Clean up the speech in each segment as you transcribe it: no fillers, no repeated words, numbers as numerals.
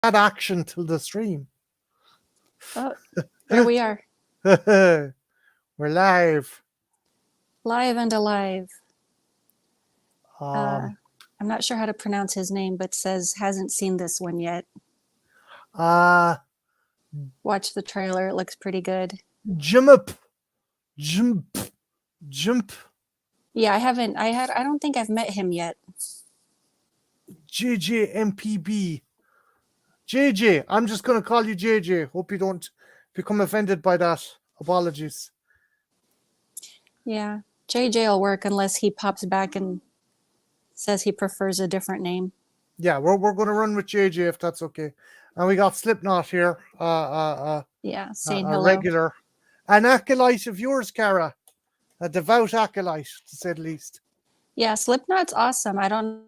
Add action to the stream. Oh, there we are. We're live. Live and alive. Um, I'm not sure how to pronounce his name, but says hasn't seen this one yet. uh, Watch the trailer. It looks pretty good. jump, jump, jump. Yeah, I don't think I've met him yet. JJMPB. JJ. I'm just gonna call you JJ. Hope you don't become offended by that. Apologies. Yeah, JJ will work unless he pops back and says he prefers a different name. Yeah, we're gonna run with JJ if that's okay. And we got Slipknot here. Yeah, saying A hello. regular, an acolyte of yours, Cara. A devout acolyte, to say the least. Yeah, Slipknot's awesome. I don't.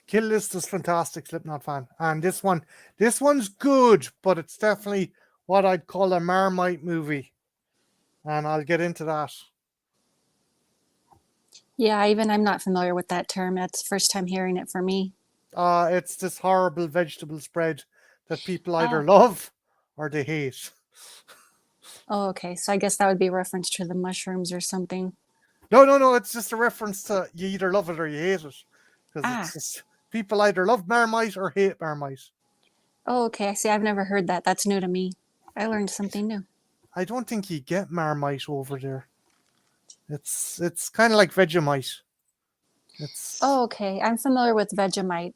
Kill List is fantastic, Slipknot fan. And this one's good, but it's definitely what I'd call a Marmite movie. And I'll get into that. Yeah, I'm not familiar with that term. That's the first time hearing it for me. It's this horrible vegetable spread that people either Oh, love or they hate. oh, okay. So I guess that would be reference to the mushrooms or something. No, it's just a reference to you either love it or you hate it. Because it's Ah, just people either love Marmite or hate Marmite. oh, okay. I see. I've never heard that. That's new to me. I learned something new. I don't think you get Marmite over there. It's kind of like Vegemite. It's Oh, okay. I'm familiar with Vegemite.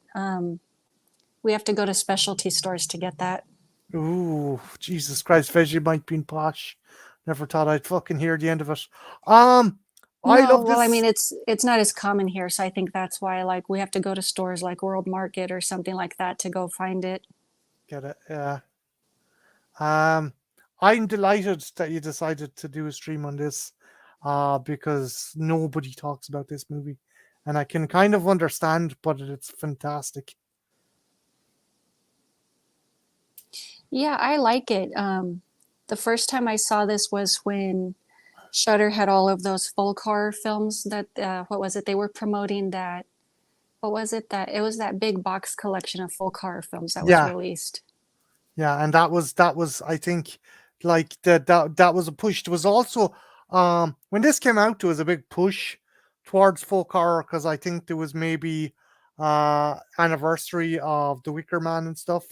We have to go to specialty stores to get that. ooh, Jesus Christ, Vegemite being posh. Never thought I'd fucking hear the end of it. Um, I No, love well, I this. mean, it's not as common here, so I think that's why like we have to go to stores like World Market or something like that to go find it. Get it? Yeah. Um, I'm delighted that you decided to do a stream on this, because nobody talks about this movie, and I can kind of understand, but it's fantastic. Yeah, I like it. The first time I saw this was when Shudder had all of those folk horror films that what was it? They were promoting that. What was it that it was that big box collection of folk horror films that was Yeah, released. yeah, and that was I think like that was a push. There was also when this came out, there was a big push towards folk horror because I think there was maybe anniversary of The Wicker Man and stuff.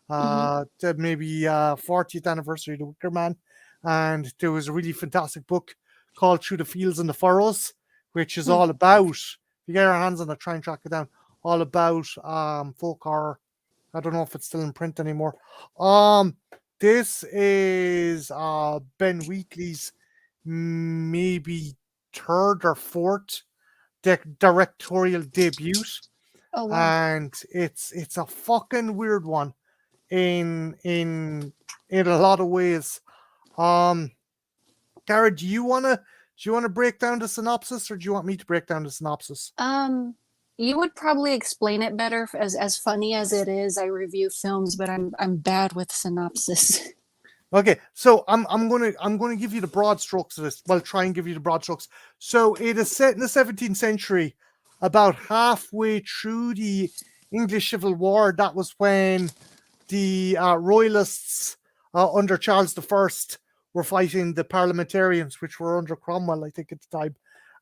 Hmm. Maybe 40th anniversary of The Wicker Man, and there was a really fantastic book called Through the Fields and the Furrows, which is Hmm. all about, if you get your hands on it, try and track it down, all about folk horror. I don't know if it's still in print anymore. Um, this is Ben Wheatley's maybe third or fourth directorial debut, Oh wow. and it's a fucking weird one in a lot of ways. Um, Garrett, do you wanna break down the synopsis, or do you want me to break down the synopsis? Um, you would probably explain it better as funny as it is. I review films, but I'm bad with synopsis. Okay, so I'm gonna give you the broad strokes of this. Well, try and give you the broad strokes. So it is set in the 17th century, about halfway through the English Civil War. That was when the royalists under Charles I were fighting the parliamentarians, which were under Cromwell, I think, at the time.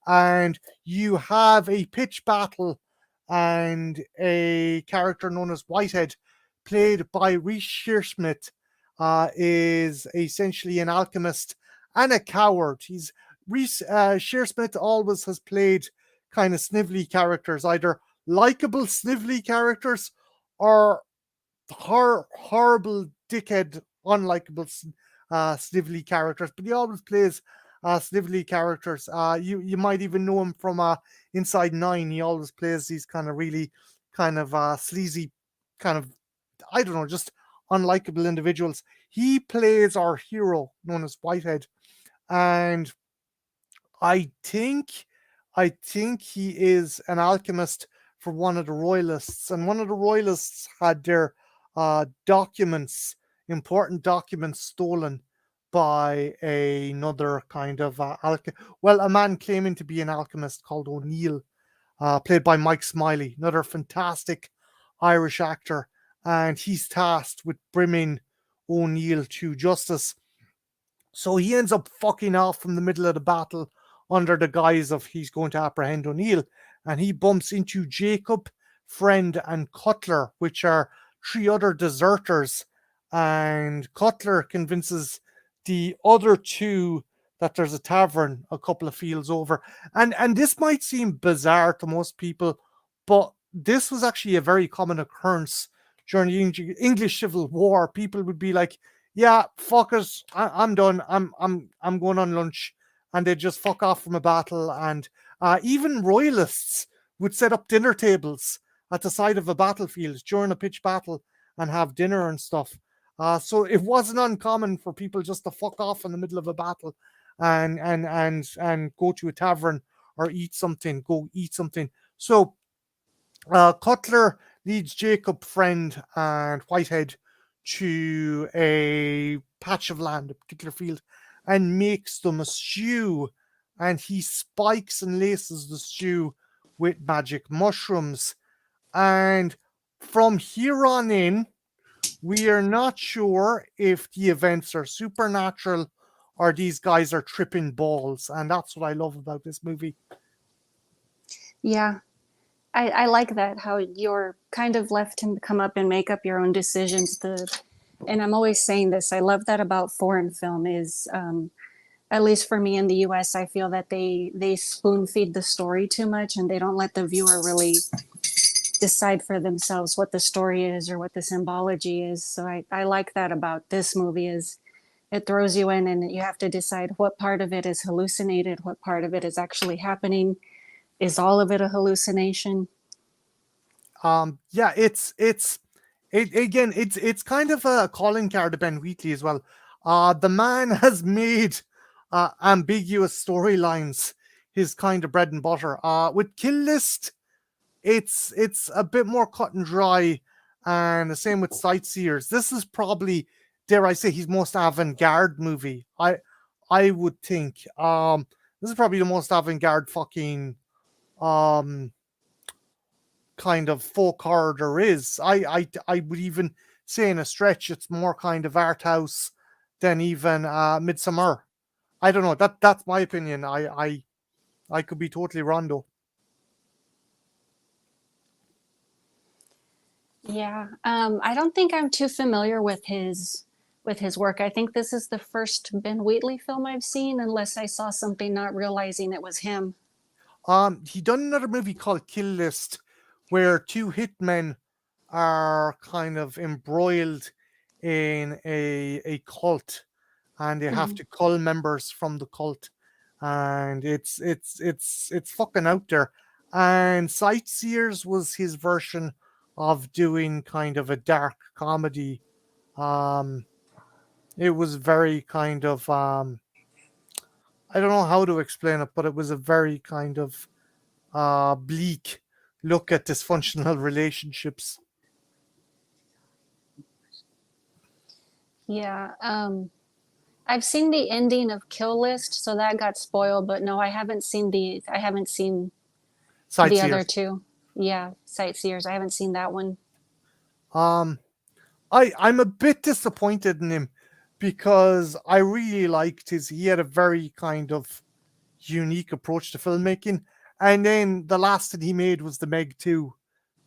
And you have a pitch battle, and a character known as Whitehead, played by Reese Shearsmith, is essentially an alchemist and a coward. He's Reese Shearsmith always has played kind of snivelly characters, either likable snivelly characters or horrible dickhead unlikable snivelly characters, but he always plays snivelly characters. You might even know him from Inside Nine. He always plays these kind of really kind of sleazy, kind of, I don't know, just unlikable individuals. He plays our hero known as Whitehead, and I think he is an alchemist for one of the royalists, and one of the royalists had their documents important documents stolen by another kind of well, a man claiming to be an alchemist called O'Neill, played by Mike Smiley, another fantastic Irish actor, and he's tasked with bringing O'Neill to justice. So he ends up fucking off from the middle of the battle under the guise of he's going to apprehend O'Neill. And he bumps into Jacob, Friend, and Cutler, which are three other deserters. And Cutler convinces the other two that there's a tavern a couple of fields over. And this might seem bizarre to most people, but this was actually a very common occurrence during the English Civil War. People would be like, yeah, fuckers, I'm done. I'm going on lunch, and they just fuck off from a battle. And even royalists would set up dinner tables at the side of a battlefield during a pitched battle and have dinner and stuff. So it wasn't uncommon for people just to fuck off in the middle of a battle and go to a tavern or go eat something. So Cutler leads Jacob, Friend, and Whitehead to a patch of land, a particular field, and makes them a stew. And he spikes and laces the stew with magic mushrooms. And from here on in, we are not sure if the events are supernatural or these guys are tripping balls. And that's what I love about this movie. Yeah, I like that, how you're kind of left to come up and make up your own decisions. And I'm always saying this, I love that about foreign film is, at least for me in the US, I feel that they spoon feed the story too much and they don't let the viewer really decide for themselves what the story is or what the symbology is. So I like that about this movie is it throws you in and you have to decide what part of it is hallucinated, what part of it is actually happening. Is all of it a hallucination? Yeah, it's kind of a calling card to Ben Wheatley as well. The man has made ambiguous storylines his kind of bread and butter. With Kill List, it's a bit more cut and dry, and the same with Sightseers. This is probably, dare I say, his most avant-garde movie. I would think. This is probably the most avant-garde fucking um kind of folk horror there is. I would even say in a stretch it's more kind of art house than even Midsummer. I don't know. That's my opinion. I could be totally wrong though. Yeah, I don't think I'm too familiar with his work. I think this is the first Ben Wheatley film I've seen, unless I saw something not realizing it was him. He done another movie called Kill List, where two hitmen are kind of embroiled in a cult, and they have Mhm. to cull members from the cult, and it's fucking out there. And Sightseers was his version of doing kind of a dark comedy. Um, it was very kind of I don't know how to explain it, but it was a very kind of bleak look at dysfunctional relationships. Yeah, I've seen the ending of Kill List, so that got spoiled. But no, I haven't seen the other Sightseers. two. Yeah, Sightseers. I haven't seen that one. Um, I'm a bit disappointed in him because I really liked his. He had a very kind of unique approach to filmmaking, and then the last that he made was the Meg 2,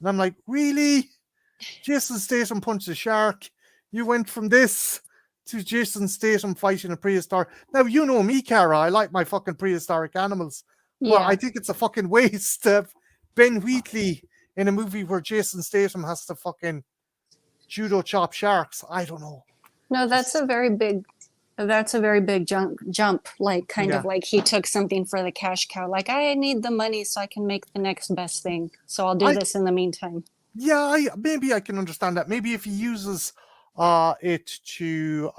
and I'm like, really? Jason Statham punched a shark. You went from this to Jason Statham fighting a prehistoric. Now you know me, Cara. I like my fucking prehistoric animals, but I Yeah. think it's a fucking waste of Ben Wheatley in a movie where Jason Statham has to fucking judo chop sharks. I don't know. No, Just that's a very big jump. Like kind of yeah. like he took something for the cash cow. Like I need the money so I can make the next best thing. So I'll do I this in the meantime. yeah. Maybe I can understand that. Maybe if he uses it to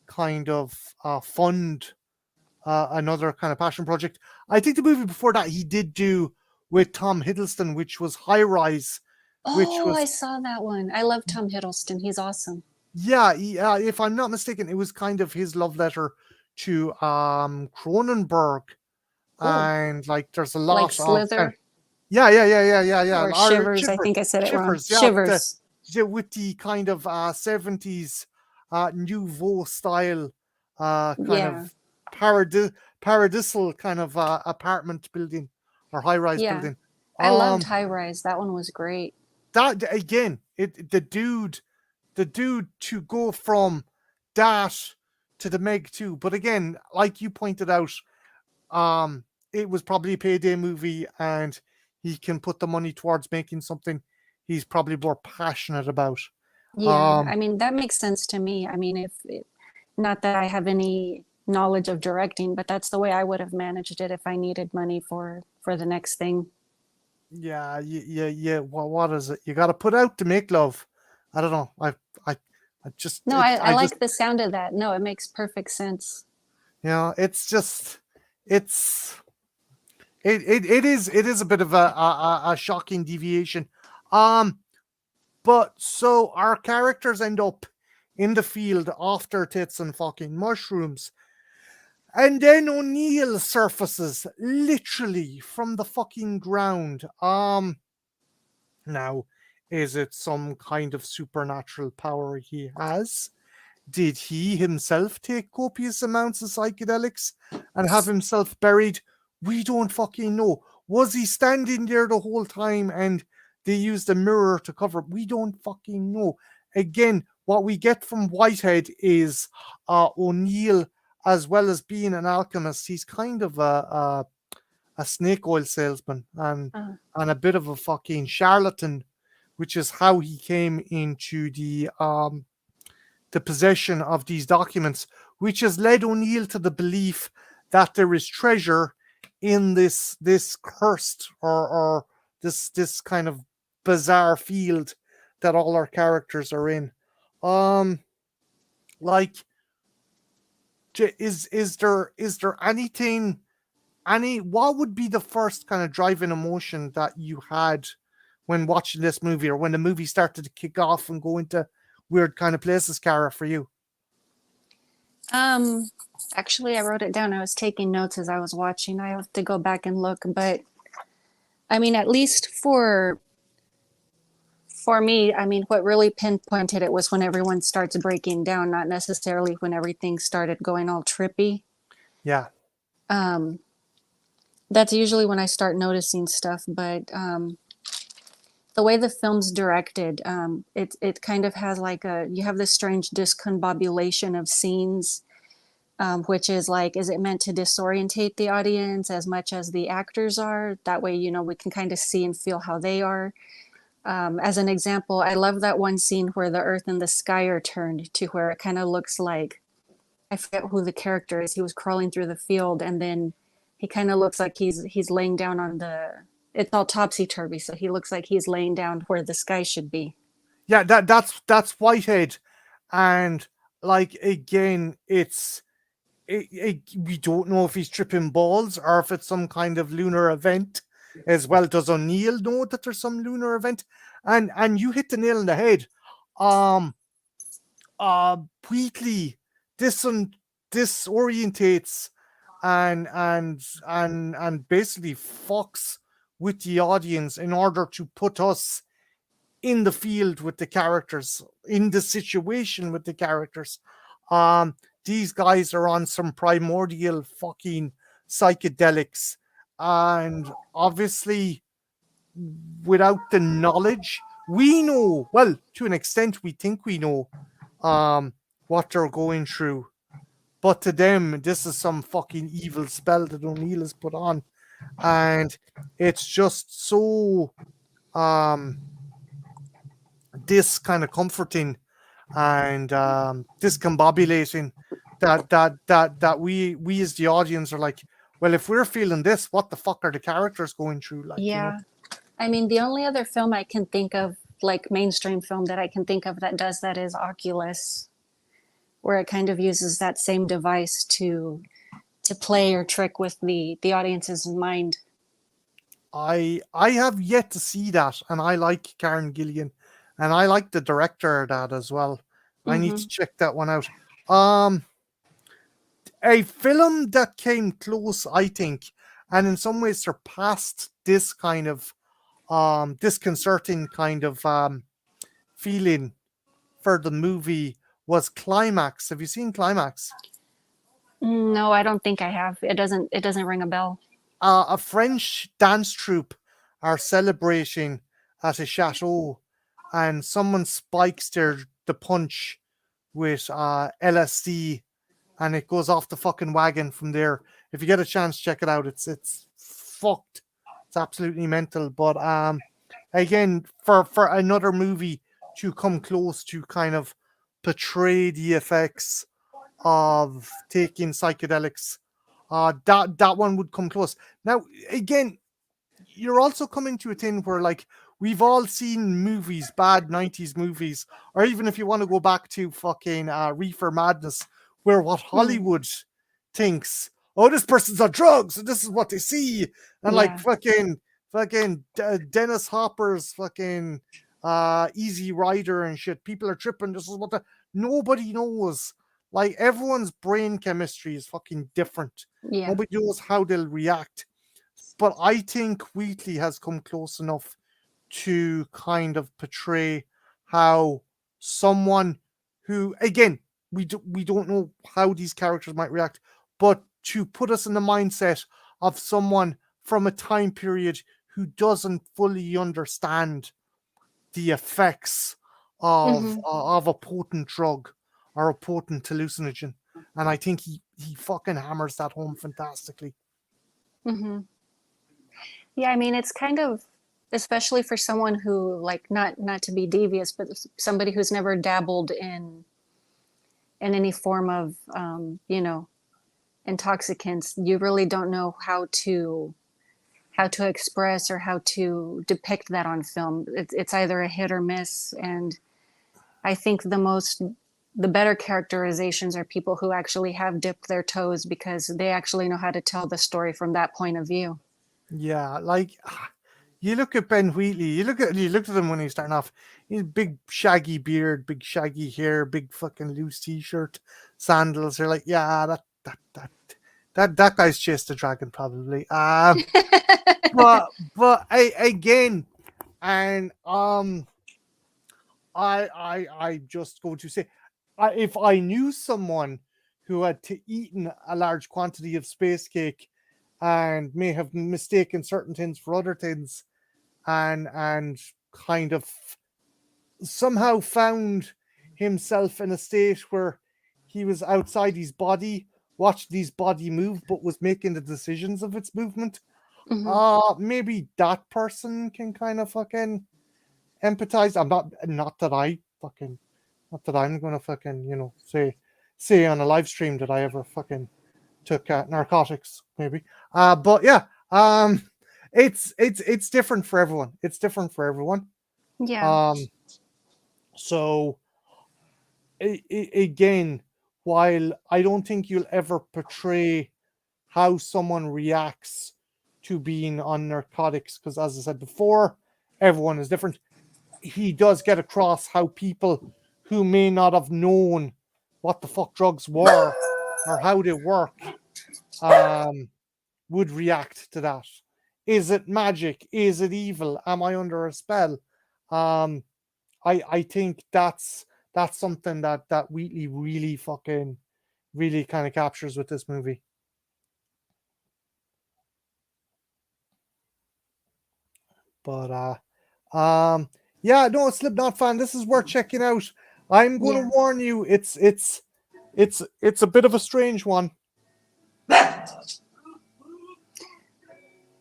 kind of fund another kind of passion project. I think the movie before that he did do with Tom Hiddleston, which was High Rise, which Oh, I was saw that one. I love Tom Hiddleston. He's awesome. Yeah, if I'm not mistaken, it was kind of his love letter to Cronenberg, Oh, and like there's a like lot of Slither yeah, or or Shivers. I think I said it wrong. Shivers, yeah, Shivers. with the kind of 70s nouveau style kind Yeah. of paradisal kind of apartment building or high rise Yeah. building. I loved Um High Rise. That one was great. that again, the dude to go from that to the Meg 2. But again, like you pointed out, it was probably a payday movie, and he can put the money towards making something he's probably more passionate about. Yeah. Um, I mean, that makes sense to me. I mean, not that I have any knowledge of directing, but that's the way I would have managed it if I needed money for the next thing. yeah, yeah. What is it? You got to put out to make love. I don't know. I, I just, No, it, I I just, like the sound of that. No, it makes perfect sense. it's just, it's, it is a bit of a shocking deviation. Um, But so our characters end up in the field after tits and fucking mushrooms. And then O'Neill surfaces literally from the fucking ground. Now, is it some kind of supernatural power he has? Did he himself take copious amounts of psychedelics and have himself buried? We don't fucking know. Was he standing there the whole time and they used a mirror to cover it? We don't fucking know. Again, what we get from Whitehead is O'Neill, as well as being an alchemist, he's kind of a snake oil salesman Uh, and a bit of a fucking charlatan, which is how he came into the possession of these documents, which has led O'Neill to the belief that there is treasure in this cursed or this kind of bizarre field that all our characters are in. Um, like, is there anything any what would be the first kind of driving emotion that you had when watching this movie, or when the movie started to kick off and go into weird kind of places, Cara, for you? um, actually, I wrote it down. I was taking notes as I was watching. I have to go back and look, but I mean, at least for me, I mean, what really pinpointed it was when everyone starts breaking down, not necessarily when everything started going all trippy. Yeah. Um, that's usually when I start noticing stuff, but the way the film's directed, it kind of has like you have this strange discombobulation of scenes, which is like, is it meant to disorientate the audience as much as the actors are? That way, you know, we can kind of see and feel how they are. As an example, I love that one scene where the earth and the sky are turned to where it kind of looks like, I forget who the character is. He was crawling through the field, and then he kind of looks like he's laying down on the. It's all topsy turvy, so he looks like he's laying down where the sky should be. Yeah, that's Whitehead. And like again, we don't know if he's tripping balls or if it's some kind of lunar event as well. Does O'Neill know that there's some lunar event? And you hit the nail on the head. Um Wheatley disorientates and basically fucks with the audience in order to put us in the field with the characters, in the situation with the characters. Um, these guys are on some primordial fucking psychedelics, and obviously, without the knowledge, we know, well, to an extent, we think we know what they're going through. But to them, this is some fucking evil spell that O'Neill has put on. And it's just so um this kind of comforting and discombobulating that we as the audience are like, well, if we're feeling this, what the fuck are the characters going through, like, you know? Yeah, I mean, the only other film I can think of, like mainstream film that I can think of that does that is Oculus, where it kind of uses that same device to play or trick with the audience's mind. I have yet to see that, and I like Karen Gillian, and I like the director of that as well. I need Mm-hmm. to check that one out. Um, a film that came close, I think, and in some ways surpassed this kind of disconcerting kind of feeling for the movie was Climax. Have you seen Climax? No, I don't think I have. It doesn't ring a bell. A French dance troupe are celebrating at a chateau, and someone spikes the punch with LSD, and it goes off the fucking wagon from there. If you get a chance, check it out. It's fucked. It's absolutely mental. But again, for another movie to come close to kind of portray the effects of taking psychedelics, that one would come close. Now, again, you're also coming to a thing where like we've all seen movies, bad 90s movies, or even if you want to go back to fucking Reefer Madness, where what Hmm. Hollywood thinks, oh, this person's on drugs and this is what they see, and like Yeah. fucking Dennis Hopper's fucking Easy Rider and shit, people are tripping, this is what the nobody knows. Like everyone's brain chemistry is fucking different. Yeah. Nobody knows how they'll react, but I think Wheatley has come close enough to kind of portray how someone who, again, we don't know how these characters might react, but to put us in the mindset of someone from a time period who doesn't fully understand the effects Mm-hmm. of a potent drug or a potent hallucinogen, and I think he fucking hammers that home fantastically. Mm-hmm. Yeah, I mean, it's kind of, especially for someone who, like, not to be devious, but somebody who's never dabbled in any form of, intoxicants. You really don't know how to express or how to depict that on film. It's either a hit or miss, and I think the better characterizations are people who actually have dipped their toes because they actually know how to tell the story from that point of view. Yeah, like you look at Ben Wheatley, you looked at him when he's starting off. He's big shaggy beard, big shaggy hair, big fucking loose t-shirt, sandals. You're like, yeah, that guy's chased a dragon probably. But again, and I just go to say, if I knew someone who had eaten a large quantity of space cake and may have mistaken certain things for other things, and kind of somehow found himself in a state where he was outside his body, watched his body move, but was making the decisions of its movement. Hmm. Maybe that person can kind of fucking empathize. Not that I fucking, not that I'm gonna fucking, say on a live stream that I ever fucking took narcotics, maybe. But yeah, it's different for everyone. It's different for everyone. Yeah. Um, so again, while I don't think you'll ever portray how someone reacts to being on narcotics, because as I said before, everyone is different. He does get across how people who may not have known what the fuck drugs were or how they work um, would react to that. Is it magic? Is it evil? Am I under a spell? Um, I think that's something that Wheatley really fucking really kind of captures with this movie. But yeah, no, Slipknot fan, this is worth checking out. I'm going Yeah. to warn you, it's a bit of a strange one.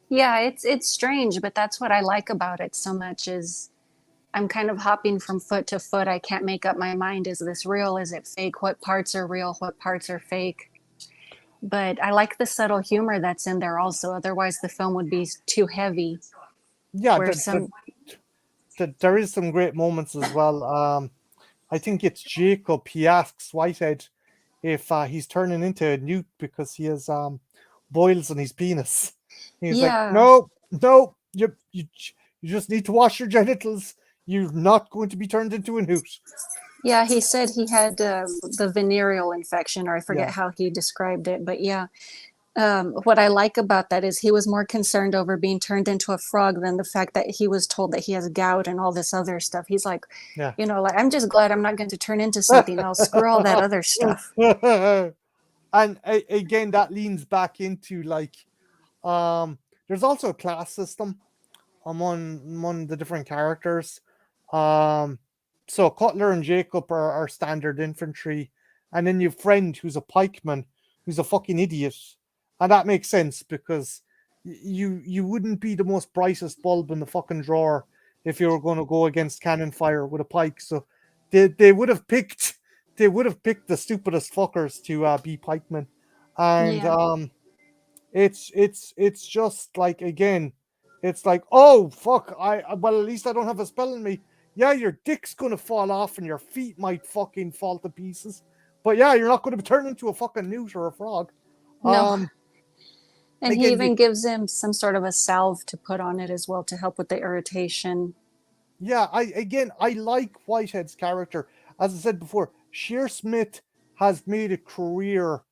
Yeah, it's strange, but that's what I like about it so much is I'm kind of hopping from foot to foot. I can't make up my mind. Is this real? Is it fake? What parts are real? What parts are fake? But I like the subtle humor that's in there also. Otherwise, the film would be too heavy. Yeah, Where some, there is some great moments as well. I think it's Jacob. He asks Whitehead if he's turning into a newt because he has boils on his penis. He's like, yeah, no, no, you just need to wash your genitals. You're not going to be turned into a newt. Yeah, he said he had the venereal infection, or I forget Yeah, how he described it. But yeah, what I like about that is he was more concerned over being turned into a frog than the fact that he was told that he has gout and all this other stuff. He's like, yeah. like, I'm just glad I'm not going to turn into something else. Screw all that other stuff. And again, that leans back into like, um, there's also a class system among the different characters. Um, so Cutler and Jacob are standard infantry, and then you've Friend, who's a pikeman, who's a fucking idiot, and that makes sense because you wouldn't be the most brightest bulb in the fucking drawer if you were going to go against cannon fire with a pike. So they would have picked the stupidest fuckers to be pikemen, and Yeah. it's just like, again, it's like, oh fuck, well, at least I don't have a spell in me. Yeah, your dick's gonna fall off and your feet might fucking fall to pieces, but yeah, you're not gonna be turned into a fucking newt or a frog. No. Um, And he again, even gives him some sort of a salve to put on it as well to help with the irritation. yeah, I like Whitehead's character. As I said before, Sheer Smith has made a career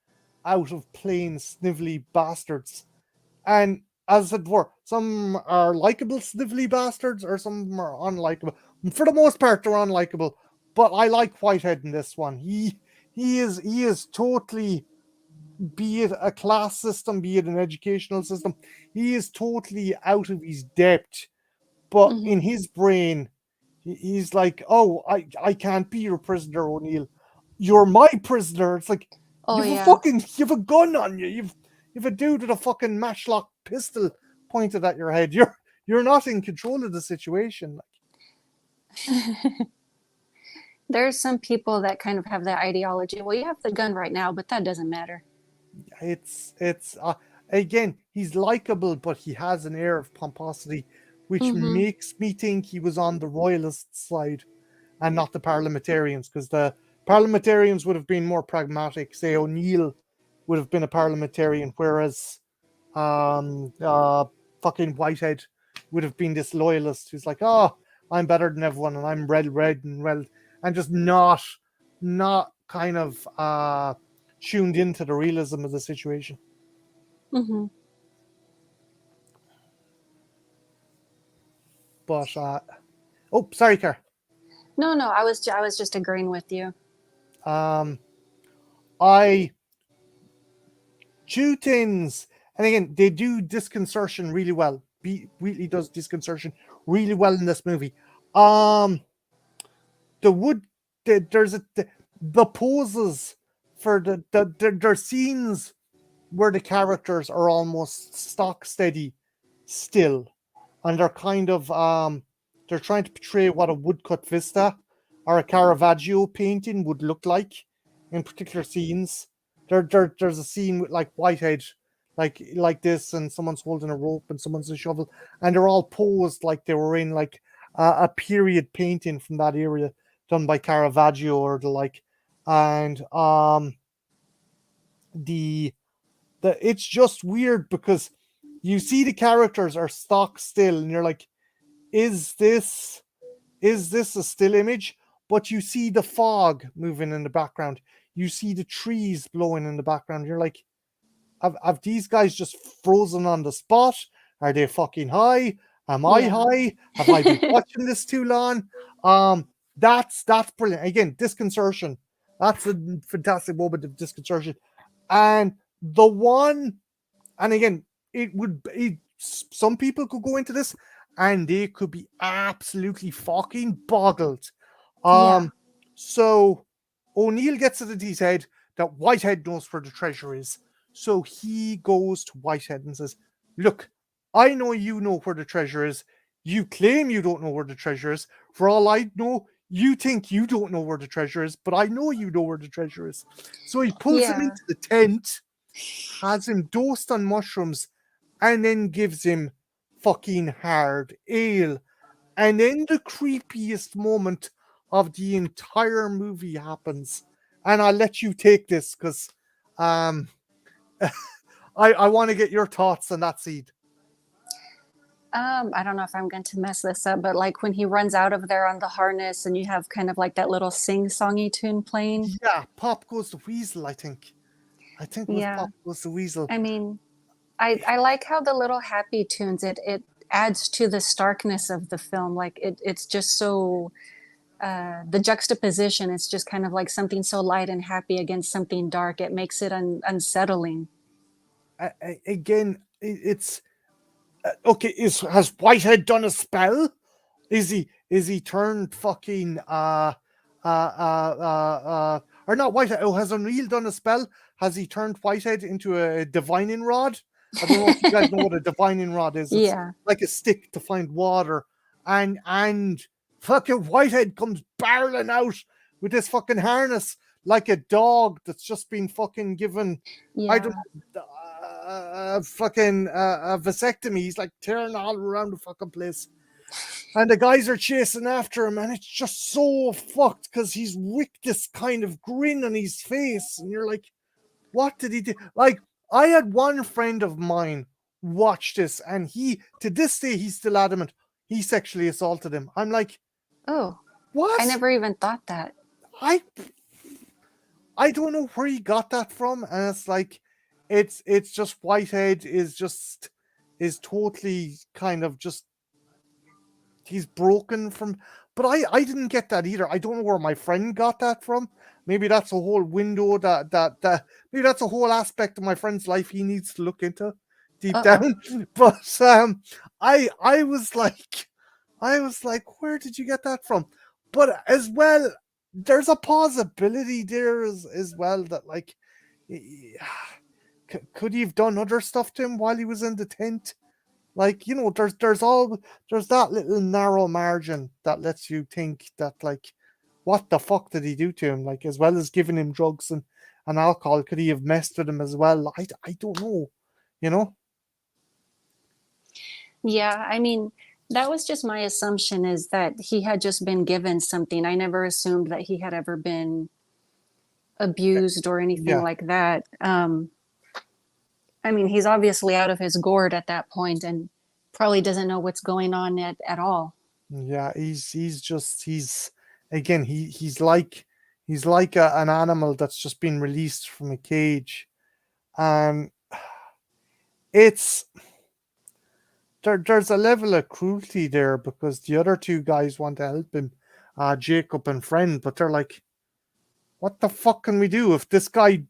out of playing snivelly bastards. And as I said before, some are likable snivelly bastards, or some are unlikable. For the most part, they're unlikable. But I like Whitehead in this one. He is totally, be it a class system, be it an educational system, he is totally out of his depth. But Hmm. in his brain, he's like, "Oh, I can't be your prisoner, O'Neill. You're my prisoner." It's like, Oh, yeah. you've a gun on you. You've a dude with a fucking matchlock pistol pointed at your head. You're not in control of the situation. There's some people that kind of have that ideology. Well, you have the gun right now, but that doesn't matter. It's again, he's likable, but he has an air of pomposity, which Hmm. makes me think he was on the royalist side and not the parliamentarians, because the parliamentarians would have been more pragmatic. Say O'Neill would have been a parliamentarian, whereas um uh fucking Whitehead would have been this loyalist who's like, oh, I'm better than everyone and I'm red and well, and just not kind of tuned into the realism of the situation. Hmm. But oh, sorry, Car. No, no, I was just agreeing with you. Um, I two things, and again, they do disconcertion really well. Wheatley does disconcertion really well in this movie. Um, the wood, there's the poses for their scenes where the characters are almost stock steady still, and they're kind of they're trying to portray what a woodcut vista or a Caravaggio painting would look like in particular scenes. There's a scene with like Whitehead, like this, and someone's holding a rope and someone's a shovel, and they're all posed like they were in like a period painting from that area done by Caravaggio or the like, and the it's just weird because you see the characters are stock still and you're like, is this a still image? But you see the fog moving in the background, you see the trees blowing in the background, you're like, have these guys just frozen on the spot? Are they fucking high? Am I Yeah. high? Have I been watching this too long? That's brilliant. Again, disconcertion. That's a fantastic moment of disconcertion. And the one, and again, some people could go into this and they could be absolutely fucking boggled. Yeah. Um, so O'Neill gets it into his head that Whitehead knows where the treasure is. So he goes to Whitehead and says, "Look, I know you know where the treasure is. You claim you don't know where the treasure is. For all I know, you think you don't know where the treasure is, but I know you know where the treasure is." So he pulls him Yeah. into the tent, has him dosed on mushrooms, and then gives him fucking hard ale. And then the creepiest moment of the entire movie happens. And I'll let you take this because um, I want to get your thoughts on that seed. I don't know if I'm going to mess this up, but like when he runs out of there on the harness and you have kind of like that little sing-songy tune playing. Yeah, Pop Goes the Weasel, I think. I think it was Yeah. Pop Goes the Weasel. I mean, I like how the little happy tunes, it adds to the starkness of the film. Like it's just so the juxtaposition, it's just kind of like something so light and happy against something dark. It makes it unsettling. Again, it's okay. Has Whitehead done a spell? Is he turned fucking or not Whitehead? Oh, has O'Neill done a spell? Has he turned Whitehead into a divining rod? I don't know if you guys know what a divining rod is. It's Yeah. like a stick to find water, and fucking Whitehead comes barreling out with this fucking harness like a dog that's just been fucking given. I don't Yeah. know, fucking a vasectomy. He's like tearing all around the fucking place. And the guys are chasing after him, and it's just so fucked because he's with this kind of grin on his face, and you're like, what did he do? Like, I had one friend of mine watch this, and he, to this day, he's still adamant he sexually assaulted him. I'm like, Oh, I what? never even thought that. I I don't know where he got that from, and it's like, it's just Whitehead is totally kind of just he's broken from. But I didn't get that either. I don't know where my friend got that from. Maybe that's a whole window that maybe that's a whole aspect of my friend's life he needs to look into deep Uh-oh. down. But I was like, where did you get that from? But as well, there's a possibility there as well that like could he have done other stuff to him while he was in the tent? Like, there's that little narrow margin that lets you think that like, what the fuck did he do to him? Like, as well as giving him drugs and alcohol, could he have messed with him as well? I don't know, you know. Yeah, I mean, that was just my assumption, is that he had just been given something. I never assumed that he had ever been abused or anything Yeah, like that. I mean, he's obviously out of his gourd at that point and probably doesn't know what's going on at all. yeah. He's again he's like an animal that's just been released from a cage, and it's there's a level of cruelty there because the other two guys want to help him, Jacob and Friend, but they're like, what the fuck can we do if this guy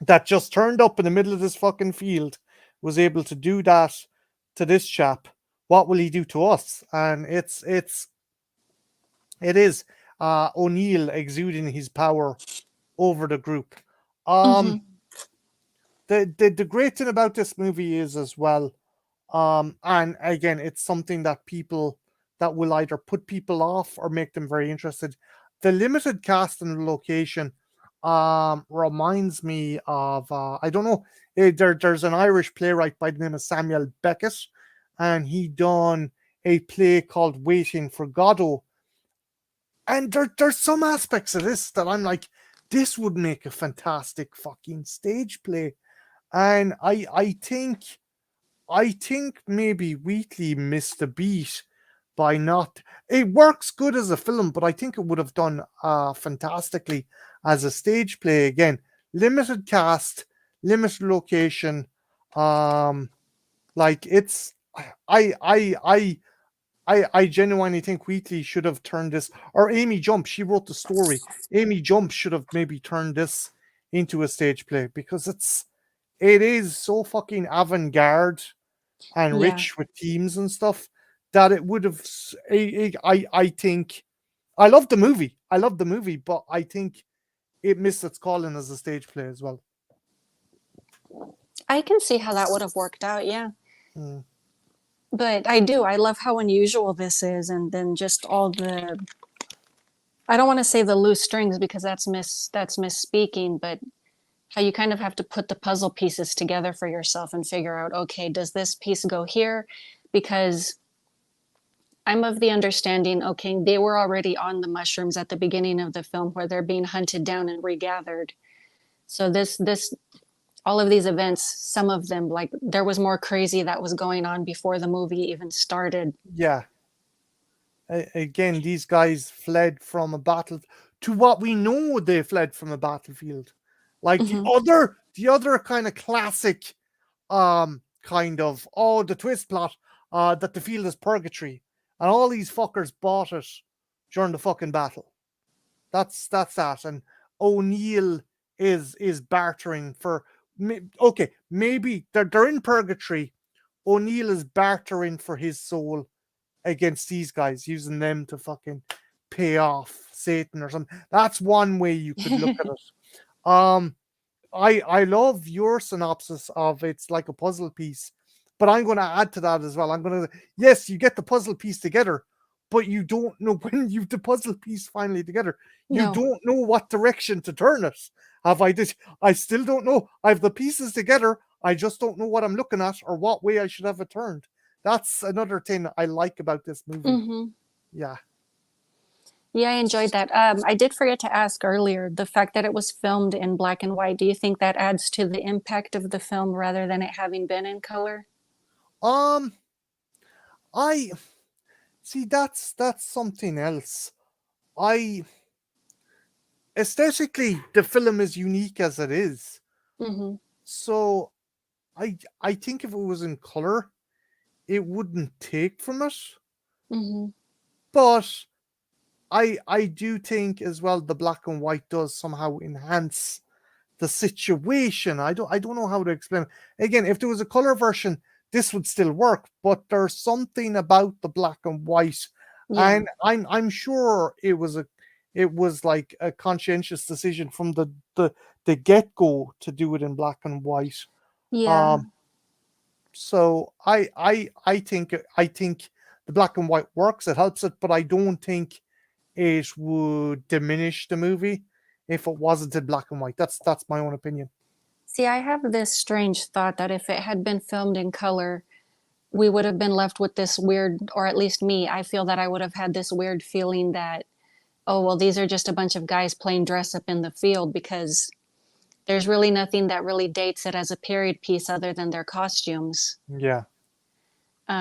that just turned up in the middle of this fucking field was able to do that to this chap, what will he do to us? And it is O'Neill exuding his power over the group. Hmm. Um, the great thing about this movie is as well, and again, it's something that people that will either put people off or make them very interested. The limited cast and location reminds me of I don't know, there's an Irish playwright by the name of Samuel Beckett, and he done a play called Waiting for Godot. And there's some aspects of this that I'm like, this would make a fantastic fucking stage play. And I think maybe Wheatley missed a beat by not. It works good as a film, but I think it would have done fantastically as a stage play. Again, limited cast, limited location. Um, like it's. I genuinely think Wheatley should have turned this, or Amy Jump. She wrote the story. Amy Jump should have maybe turned this into a stage play because it is so fucking avant-garde and Yeah. rich with themes and stuff that it would have. I think I love the movie. I love the movie, but I think it missed its calling as a stage play as well. I can see how that would have worked out. Yeah. Mm, But I do. I love how unusual this is. And then just all the, I don't want to say the loose strings because that's misspeaking, but how you kind of have to put the puzzle pieces together for yourself and figure out, okay, does this piece go here? Because I'm of the understanding, okay, they were already on the mushrooms at the beginning of the film where they're being hunted down and regathered. So this all of these events, some of them, like there was more crazy that was going on before the movie even started. Yeah. Again, these guys fled from a battle to what we know they fled from a battlefield. Like Hmm. the other kind of classic kind of the twist plot that the field is purgatory and all these fuckers bought it during the fucking battle. That's that. And O'Neill is bartering for okay, maybe they're in purgatory. O'Neill is bartering for his soul against these guys, using them to fucking pay off Satan or something. That's one way you could look at it. I love your synopsis of it's like a puzzle piece, but I'm going to add to that as well. I'm going to yes, you get the puzzle piece together, but you don't know when you've the puzzle piece finally together. You No. don't know what direction to turn it. Have I did? I still don't know. I have the pieces together. I just don't know what I'm looking at or what way I should have it turned. That's another thing I like about this movie. Hmm. Yeah. Yeah, I enjoyed that. I did forget to ask earlier, the fact that it was filmed in black and white, do you think that adds to the impact of the film rather than it having been in color? Um. I see. That's something else. I aesthetically the film is unique as it is. Hmm. So I think if it was in color, it wouldn't take from it. Hmm. But I do think as well the black and white does somehow enhance the situation. I don't know how to explain it. Again, if there was a color version, this would still work, but there's something about the black and white, Yeah. and I'm sure it was like a conscientious decision from the get go to do it in black and white. Yeah. Um, so I think the black and white works. It helps it, but I don't think it would diminish the movie if it wasn't in black and white. That's my own opinion. See, I have this strange thought that if it had been filmed in color, we would have been left with this weird, or at least me, I feel that I would have had this weird feeling that, oh, well, these are just a bunch of guys playing dress up in the field because there's really nothing that really dates it as a period piece other than their costumes. Yeah.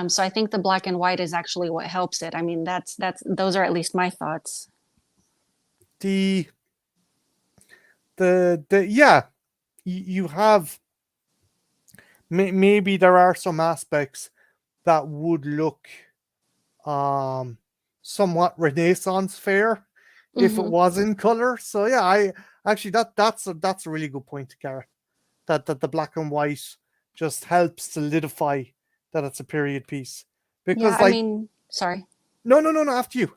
So I think the black and white is actually what helps it. I mean, that's those are at least my thoughts. The the yeah, you have maybe there are some aspects that would look um somewhat Renaissance fair if it Hmm. was in color. So yeah, I actually that's a really good point, Gareth. That the black and white just helps solidify that it's a period piece. Yeah, Because I like mean, sorry. no, after you.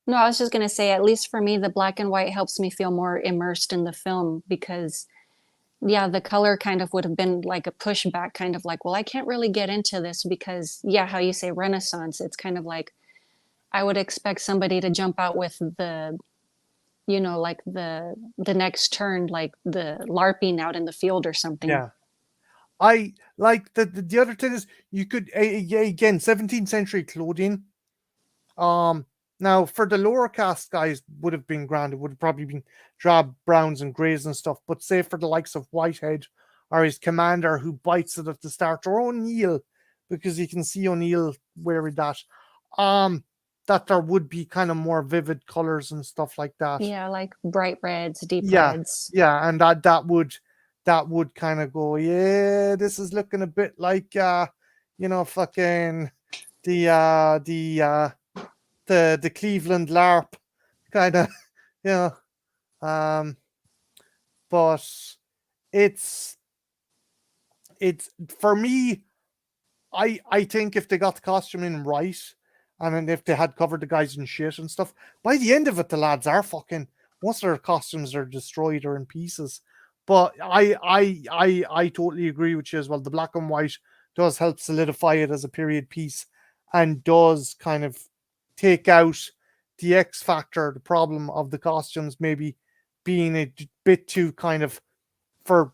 No, I was just gonna say, at least for me, the black and white helps me feel more immersed in the film because yeah, the color kind of would have been like a pushback, kind of like, well, I can't really get into this because, yeah, how you say Renaissance, it's kind of like I would expect somebody to jump out with the, like the next turn, like the LARPing out in the field or something. Yeah. I like the other thing is you could again 17th century clothing. Um, Now for the lower caste guys would have been grand. It would have probably been drab browns and greys and stuff. But say for the likes of Whitehead or his commander who bites it at the start, or O'Neill, because you can see O'Neill wearing that. Um, that there would be kind of more vivid colors and stuff like that. Yeah, like bright reds, deep Yeah, reds. yeah, and that would kind of go, yeah, this is looking a bit like fucking the the Cleveland LARP kind of, you know. Um, but it's it's for me. I think if they got the costume in right, and then if they had covered the guys in shit and stuff, by the end of it, the lads are fucking. Most of their costumes are destroyed or in pieces. But I totally agree with you as well. The black and white does help solidify it as a period piece, and does kind of take out the X factor, the problem of the costumes maybe being a bit too kind of, for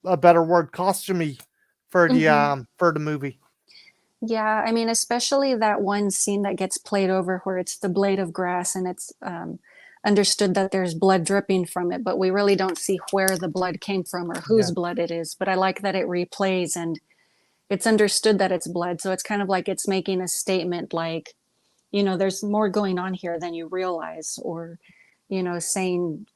a better word, costumey Hmm. for the movie. Yeah, I mean, especially that one scene that gets played over where it's the blade of grass and it's understood that there's blood dripping from it, but we really don't see where the blood came from or whose Yeah. blood it is. But I like that it replays and it's understood that it's blood. So it's kind of like it's making a statement like, there's more going on here than you realize, or, saying,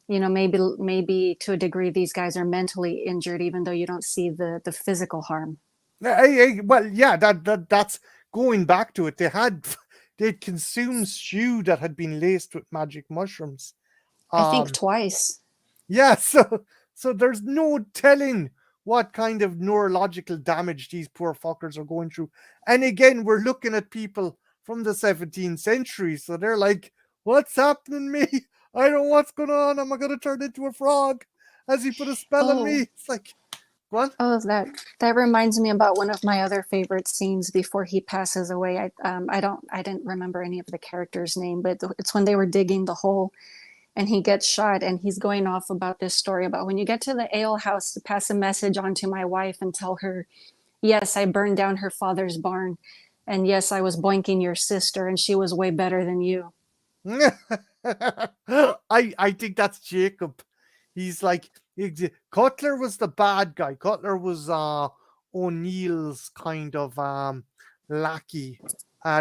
maybe to a degree these guys are mentally injured, even though you don't see the physical harm. Well, yeah, that's going back to it. They'd consumed stew that had been laced with magic mushrooms. I think Um, twice. yeah, so there's no telling what kind of neurological damage these poor fuckers are going through. And again, we're looking at people from the 17th century, so they're like, "What's happening to me? I don't know what's going on. Am I going to turn into a frog? Has he put a spell on me?" Oh, It's like, what? oh, that reminds me about one of my other favorite scenes before he passes away. I didn't remember any of the characters' name, but it's when they were digging the hole and he gets shot and he's going off about this story about when you get to the ale house to pass a message on to my wife and tell her, yes, I burned down her father's barn, and yes, I was boinking your sister and she was way better than you. I think that's Jacob. He's like Cutler was the bad guy. Cutler was O'Neill's kind of lackey.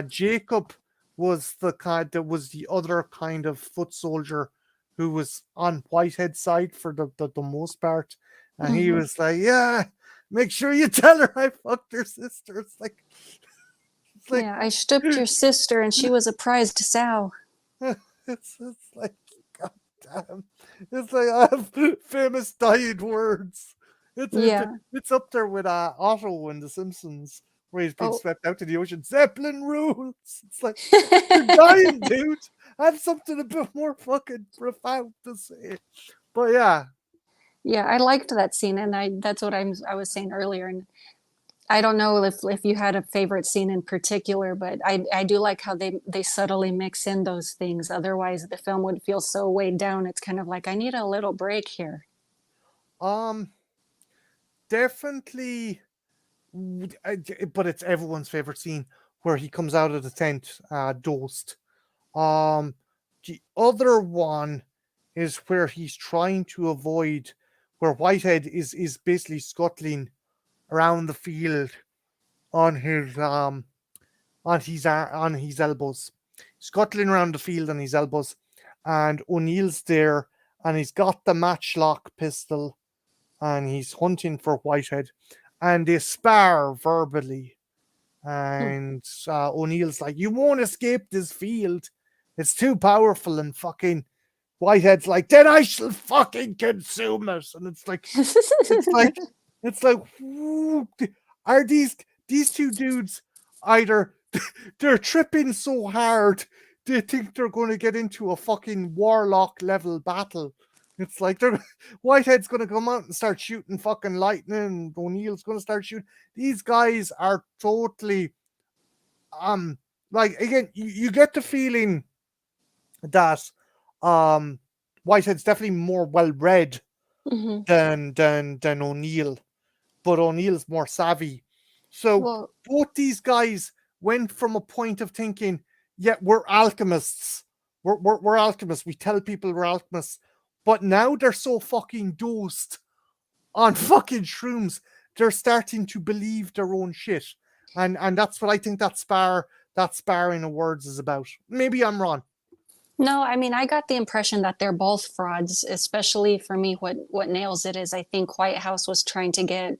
Jacob was the kind that was the other kind of foot soldier who was on Whitehead's side for the most part. And he Mm-hmm. was like, "Yeah, make sure you tell her I fucked her sister." It's like Yeah, I stooped your sister and she was a prized sow. it's like, god damn. It's like I have famous dying words. Yeah. It's up there with Otto in The Simpsons, where he's being Oh. swept out to the ocean. Zeppelin rules. It's like you're dying, dude. Have something a bit more fucking profound to say. But yeah, Yeah, I liked that scene, and that's what I was saying earlier. And I don't know if you had a favorite scene in particular, but I do like how they subtly mix in those things. Otherwise, the film would feel so weighed down. It's kind of like I need a little break here. um, definitely. But it's everyone's favorite scene where he comes out of the tent, dosed. Um, the other one is where he's trying to avoid, where Whitehead is basically scuttling around the field on on his elbows, scuttling around the field on his elbows, and O'Neill's there, and he's got the matchlock pistol, and he's hunting for Whitehead, and they spar verbally. Hmm. And O'Neill's like, "You won't escape this field. It's too powerful." And fucking Whitehead's like, "Then I shall fucking consume it." And it's like, it's like, are these two dudes either they're tripping so hard they think they're going to get into a fucking warlock level battle? It's like they're Whitehead's going to come out and start shooting fucking lightning, and O'Neill's going to start shooting. These guys are totally um like again. You get the feeling that um Whitehead's definitely more well read Hmm. than O'Neill, but O'Neill's more savvy. So Well, both these guys went from a point of thinking, yeah, we're alchemists. We're alchemists. We tell people we're alchemists. But now they're so fucking dosed on fucking shrooms, they're starting to believe their own shit. And that's what I think that sparring of words is about. Maybe I'm wrong. no, I mean, I got the impression that they're both frauds, especially for me. What nails it is I think White House was trying to get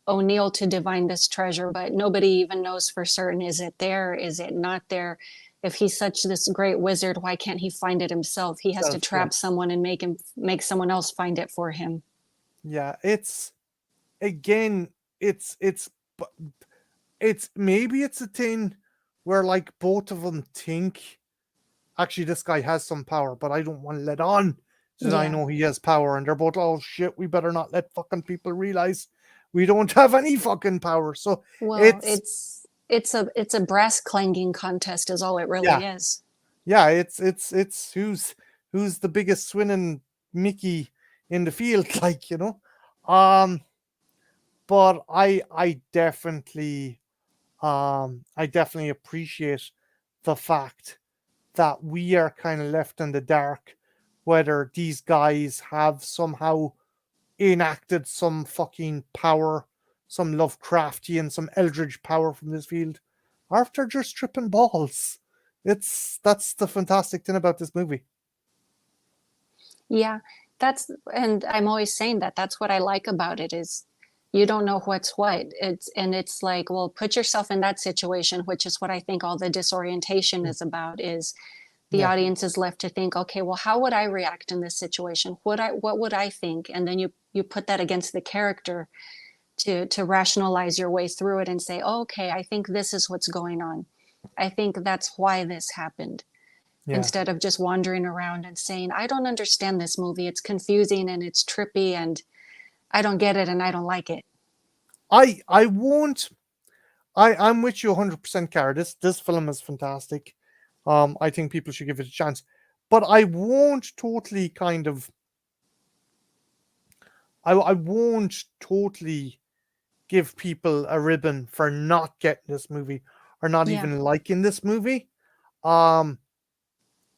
O'Neill to divine this treasure, but nobody even knows for certain, is it there? Is it not there? If he's such this great wizard, why can't he find it himself? He has to Self, yeah. trap someone and make someone else find it for him. Yeah, it's again, it's it's maybe it's a thing where like both of them think actually this guy has some power, but I don't want to let on that I Yeah. know he has power, and they're both, oh shit, we better not let fucking people realize we don't have any fucking power. So Well, it's it's a brass clanging contest is all it yeah, really is. yeah, it's who's the biggest swinging Mickey in the field, like, you know. Um, but I definitely appreciate the fact that we are kind of left in the dark, whether these guys have somehow enacted some fucking power, some Lovecraftian, some eldritch power from this field, or if they're just tripping balls. That's the fantastic thing about this movie. Yeah, and I'm always saying that that's what I like about it is you don't know what's what. It's like, well, put yourself in that situation, which is what I think all the disorientation Mm. is about, is the Yeah, audience is left to think, okay, well, how would I react in this situation? What would I think? And then you put that against the character to rationalize your way through it and say, oh, okay, I think this is what's going on. I think that's why this happened, yeah. instead of just wandering around and saying, I don't understand this movie. It's confusing and it's trippy and I don't get it and I don't like it. I won't. I'm with you 100%, Cara. This film is fantastic. I think people should give it a chance, but I won't totally kind of. I won't totally give people a ribbon for not getting this movie or not Yeah. even liking this movie. Um,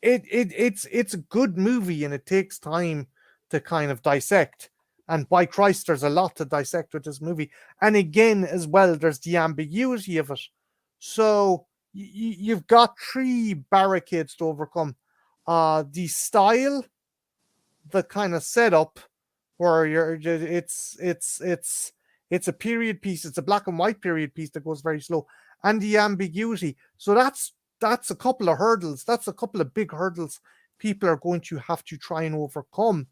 it's a good movie and it takes time to kind of dissect. And by Christ, there's a lot to dissect with this movie. And again, as well, there's the ambiguity of it. So you've got three barricades to overcome. The style, the kind of setup, where it's a period piece. It's a black and white period piece that goes very slow, and the ambiguity. So that's a couple of hurdles. That's a couple of big hurdles people are going to have to try and overcome.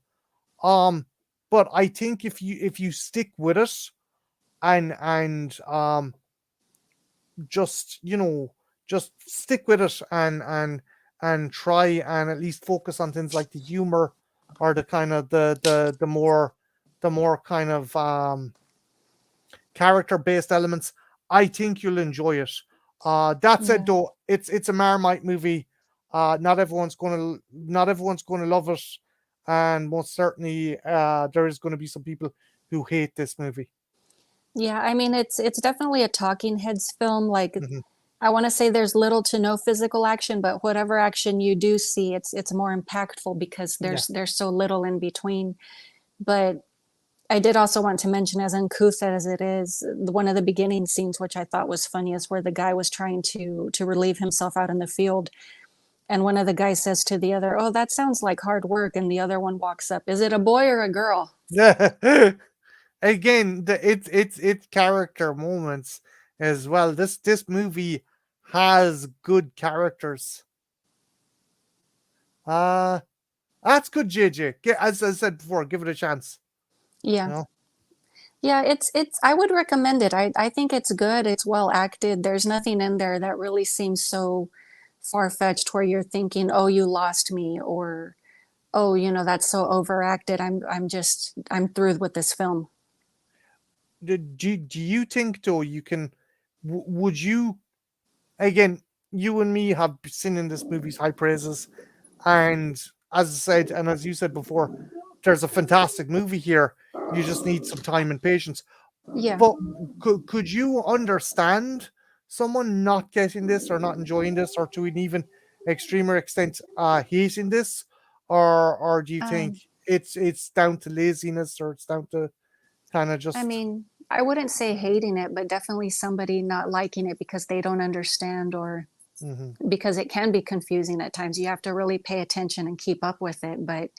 Um, but I think if you stick with it and just just stick with it and try and at least focus on things like the humor or the kind of the more kind of character based elements. I think you'll enjoy it. That said, Yeah. though, it's a Marmite movie. Not everyone's gonna love it, and most certainly there is going to be some people who hate this movie. Yeah, I mean it's definitely a talking heads film. Like, Mhm. I want to say there's little to no physical action, but whatever action you do see, it's more impactful because Yeah. there's so little in between. But I did also want to mention, as uncouth as it is, one of the beginning scenes, which I thought was funny, is where the guy was trying to relieve himself out in the field, and one of the guys says to the other, "Oh, that sounds like hard work," and the other one walks up, "Is it a boy or a girl?" Yeah. Again, it's character moments as well. This movie has good characters. Uh that's good, JJ. As I said before, give it a chance. Yeah. You know? Yeah, it's I would recommend it. I think it's good. It's well acted. There's nothing in there that really seems so far-fetched where you're thinking, "Oh, you lost me," or, "Oh, that's so overacted. I'm through with this film." Do you think though you can would you again, you and me have seen in this movie's high praises, and as I said, and as you said before, there's a fantastic movie here. You just need some time and patience. Yeah. But could you understand someone not getting this or not enjoying this or to an even extremer extent hating this? Or do you think Um, it's down to laziness or it's down to kind of I just mean, I wouldn't say hating it, but definitely somebody not liking it because they don't understand, or mhm, because it can be confusing at times. You have to really pay attention and keep up with it, but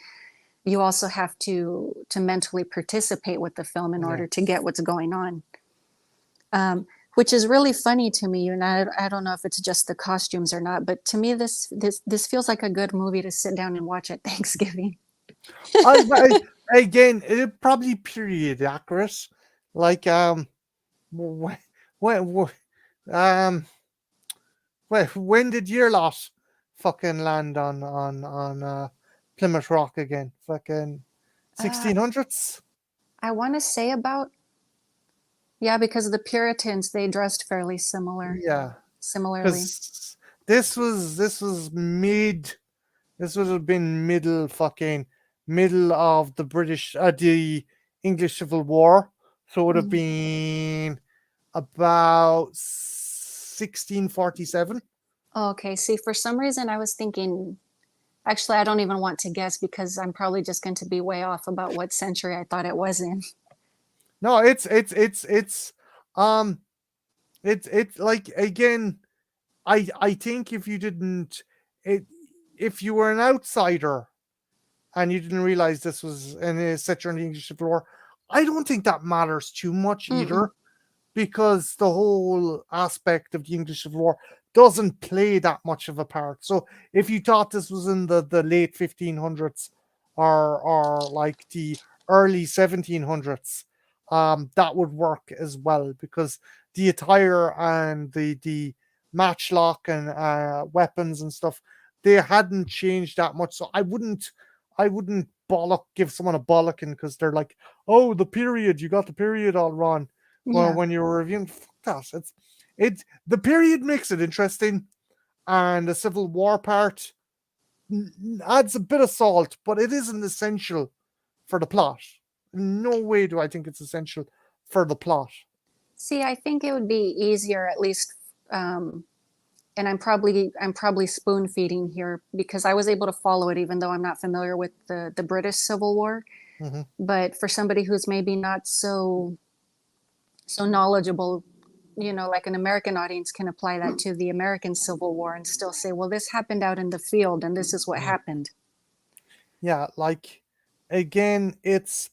you also have to mentally participate with the film in yeah. order to get what's going on. Which is really funny to me, and I don't know if it's just the costumes or not, but to me this feels like a good movie to sit down and watch at Thanksgiving. Again, it probably period accurate. Like when, when um when did your lot fucking land on Plymouth Rock again? Fucking Uh, 1600s? I want to say about, yeah, because the Puritans, they dressed fairly Yeah, similarly. because this was mid. This would have been middle of the English Civil War. So it would have Mhm. been about 1647. Okay, see, for some reason I was thinking, actually, I don't even want to guess because I'm probably just going to be way off about what century I thought it was in. No, um it's like, again, I think if you didn't it if you were an outsider and you didn't realize this was in a set during the English Civil War, I don't think that matters too much Mm-mm. either, because the whole aspect of the English Civil War doesn't play that much of a part. So if you thought this was in the late 1500s, or like the early 1700s, that would work as well, because the attire and the matchlock and weapons and stuff, they hadn't changed that much. So I wouldn't bollock give someone a bollocking because they're like, oh, the period, you got the period all wrong. Well, Yeah. when you were reviewing, fuck that. The period makes it interesting, and the Civil War part adds a bit of salt, but it isn't essential for the plot. No way do I think it's essential for the plot. See, I think it would be easier, at least, um, and I'm probably spoon feeding here because I was able to follow it, even though I'm not familiar with the British Civil War. Mhm. But for somebody who's maybe not so knowledgeable, like an American audience can apply that to the American Civil War and still say, well, this happened out in the field and this is what Mm. happened. Yeah, like, again, it's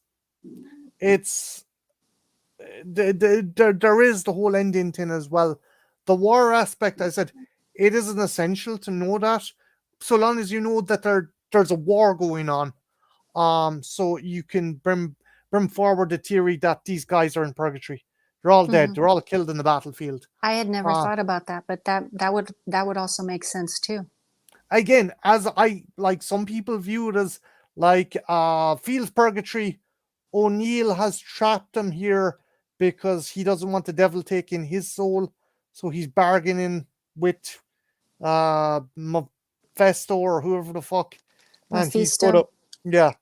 there is the whole ending thing as well. The war aspect, I said, it isn't essential to know that, so long as you know that there's a war going on. So you can bring forward the theory that these guys are in purgatory. They're all dead. Hmm. They're all killed in the battlefield. I had never Uh, thought about that, but that would also make sense too. Again, as I like, some people view it as like Field's purgatory. O'Neill has trapped him here because he doesn't want the devil taking his soul, so he's bargaining with Mephisto or whoever the fuck, and he's Mephisto. gonna, yeah,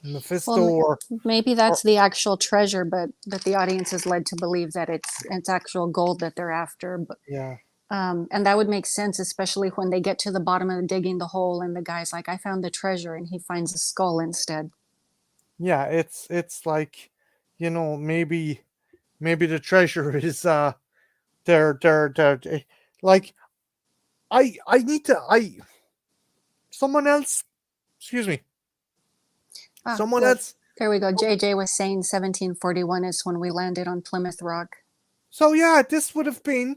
Mephisto, Well, maybe or that's the actual treasure, but that the audience is led to believe that it's actual gold that they're after. But yeah, and that would make sense, especially when they get to the bottom of digging the hole, and the guy's like, "I found the treasure," and he finds a skull instead. yeah. It's like, maybe the treasure is they're like, I need to I someone else, excuse me, Ah, someone look, else. there we go. JJ was saying 1741 is when we landed on Plymouth Rock. So yeah, this would have been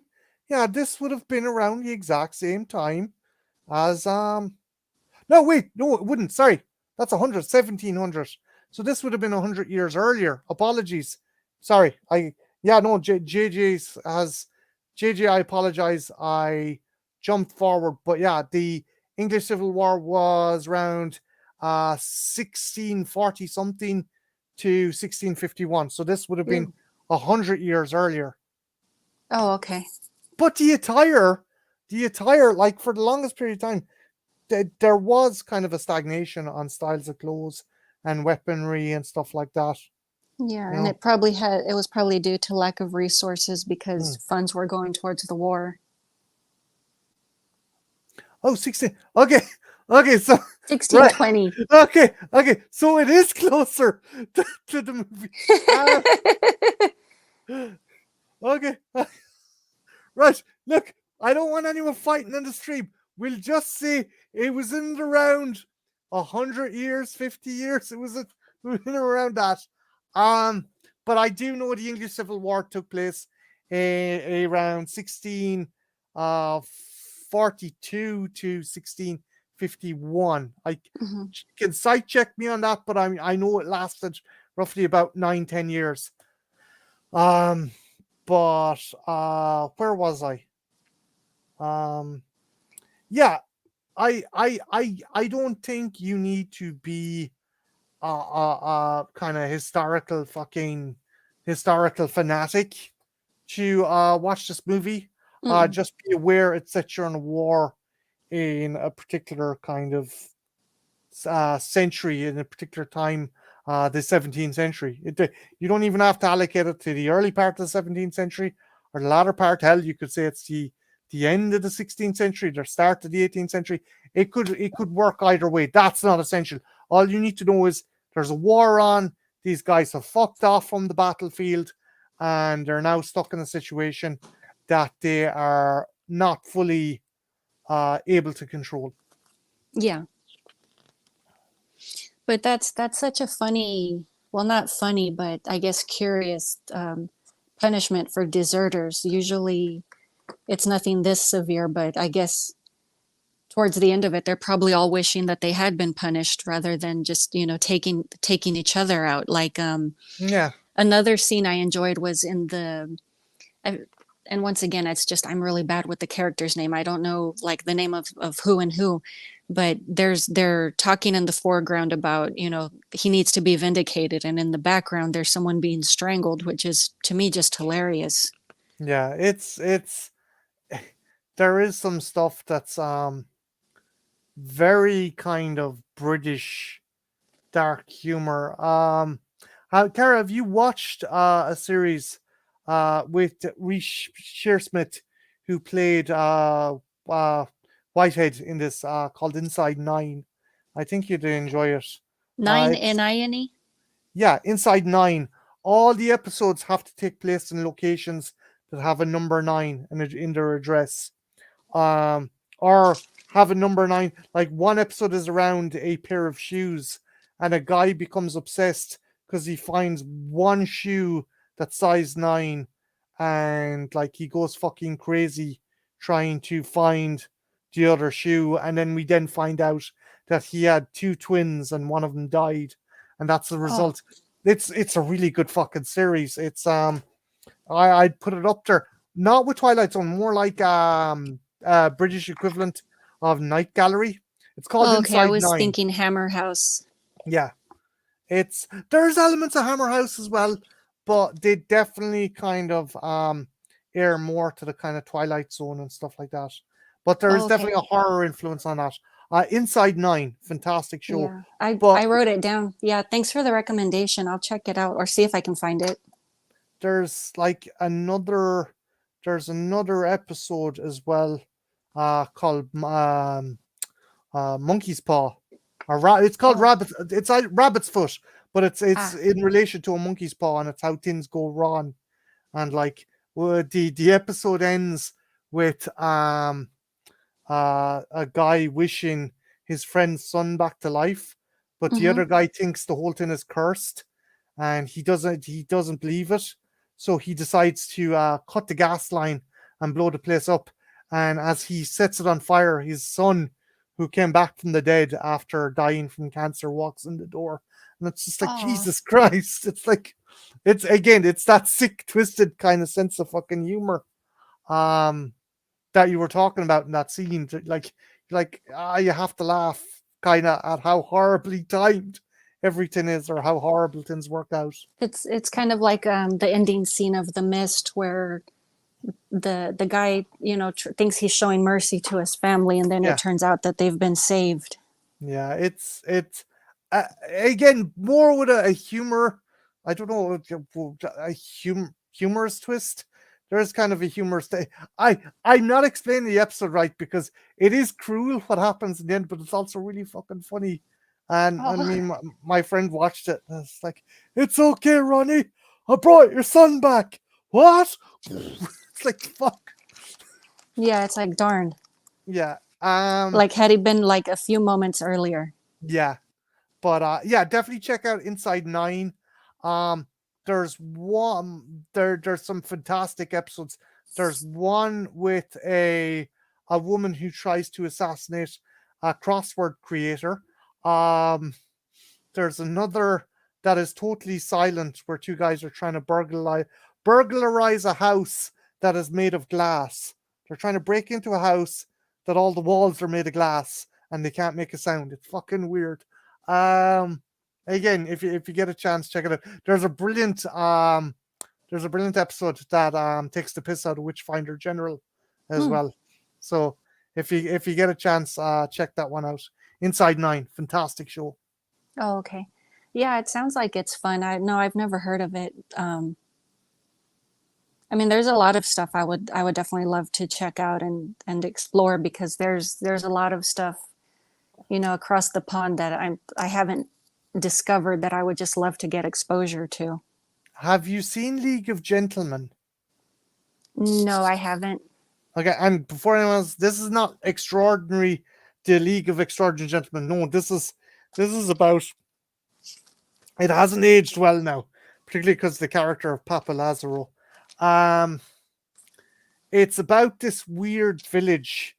around the exact same time as no, wait, no, it wouldn't. Sorry, that's 100, 1700. So this would have been 100 years earlier. Apologies. Sorry, yeah, no, JJ has JJ. I apologize. I jumped forward, but yeah, the English Civil War was around 1640 something to 1651. So this would have been Ew. 100 years earlier. Oh, okay. But the attire, like, for the longest period of time, there was kind of a stagnation on styles of clothes and weaponry and stuff like that. Yeah, You and know. it was probably due to lack of resources Hmm. because funds were going towards the war. Oh, 16. Okay. Okay. So, right. 1620. Okay. Okay. So it is closer to the movie. Uh, okay. Right. Look, I don't want anyone fighting in the stream. We'll just say it was in around 100 years, 50 years. It was in around that. Um, but I do know the English Civil War took place around 1642 to 1651. I Mhm. can site check me on that, but I know it lasted roughly about 9-10 years. Um, but where was I? Um, yeah, I don't think you need to be kind of historical fanatic to watch this movie. Mm-mm. Just be aware it's set during a war in a particular kind of century, in a particular time, the 17th century. You don't even have to allocate it to the early part of the 17th century or the latter part. Hell, you could say it's the the end of the 16th century, the start of the 18th century. It could work either way. That's not essential. All you need to know is there's a war on. These guys have fucked off from the battlefield, and they're now stuck in a situation that they are not fully able to control. Yeah. But that's such a funny, well, not funny, but I guess curious punishment for deserters. Usually it's nothing this severe, but I guess towards the end of it, they're probably all wishing that they had been punished rather than just, taking each other out. Like Yeah, another scene I enjoyed was in the I, and once again, it's just I'm really bad with the character's name. I don't know like the name of who and who, but they're talking in the foreground about, he needs to be vindicated, and in the background there's someone being strangled, which is to me just hilarious. yeah. It's there is some stuff that's very kind of British dark humor. Cara, have you watched a series with Reese Shearsmith, who played uh, Whitehead in this called Inside Nine? I think you'd enjoy it. Nine It's N-I-N-E? Yeah, Inside Nine. All the episodes have to take place in locations that have a number nine in their address, um, or have a number nine. Like one episode is around a pair of shoes, and a guy becomes obsessed because he finds one shoe that's size nine, and like he goes fucking crazy trying to find the other shoe, and then we then find out that he had two twins and one of them died, and that's the Oh, result. It's a really good fucking series. I'd put it up there, not with Twilight Zone, more like British equivalent of Night Gallery. It's called oh, okay. I Inside was Nine. thinking Hammer House. Yeah, there's elements of Hammer House as well, but they definitely kind of air more to the kind of Twilight Zone and stuff like that. But there Oh, is okay. definitely a horror influence on that. Inside Nine, fantastic show. Yeah. I But wrote it down. Yeah, thanks for the recommendation. I'll check it out or see if I can find it. there's like another episode as well called Monkey's Paw. It's called Oh, Rabbit. It's like Rabbit's Foot, but it's ah. in relation to a monkey's paw, and it's how things go wrong. And like the episode ends with a guy wishing his friend's son back to life, but the Mm-hmm. other guy thinks the whole thing is cursed, and he doesn't believe it. So he decides to cut the gas line and blow the place up. And as he sets it on fire, his son, who came back from the dead after dying from cancer, walks in the door. And it's just like Oh, Jesus Christ. It's like it's that sick, twisted kind of sense of fucking humor. Um that you were talking about in that scene. You have to laugh kind of at how horribly timed everything is, or how horrible things work out. it's kind of like the ending scene of The Mist, where the guy, thinks he's showing mercy to his family, and then it Yeah, turns out that they've been saved. yeah. Again more with a humor. I don't know, humorous twist. There is kind of a humorous. I'm not explaining the episode right because it is cruel what happens in the end, but it's also really fucking funny. And when Oh, my friend watched it, it's like, it's okay, Ronnie. I brought your son back. What? It's like fuck. yeah, it's like darn. Yeah. Like had he been like a few moments earlier. Yeah. But yeah, definitely check out Inside Nine. Um, there's some fantastic episodes. There's one with a woman who tries to assassinate a crossword creator. Um, there's another that is totally silent, where two guys are trying to burglarize a house that is made of glass. They're trying to break into a house that all the walls are made of glass and they can't make a sound. It's fucking weird. Um, Again, if you get a chance, check it out. There's a brilliant episode that takes the piss out of Witchfinder General as Hmm. well. So if you get a chance, check that one out. Inside Nine, fantastic show. Oh, okay. Yeah, it sounds like it's fun. I've never heard of it. I mean, there's a lot of stuff I would definitely love to check out and explore because there's a lot of stuff, across the pond that I haven't discovered that I would just love to get exposure to. Have you seen League of Gentlemen? No, I haven't. Okay, and before anyone else, this is not extraordinary. The League of Extraordinary Gentlemen. No, this is about. It hasn't aged well now, particularly because the character of Papa Lazaro. Um, it's about this weird village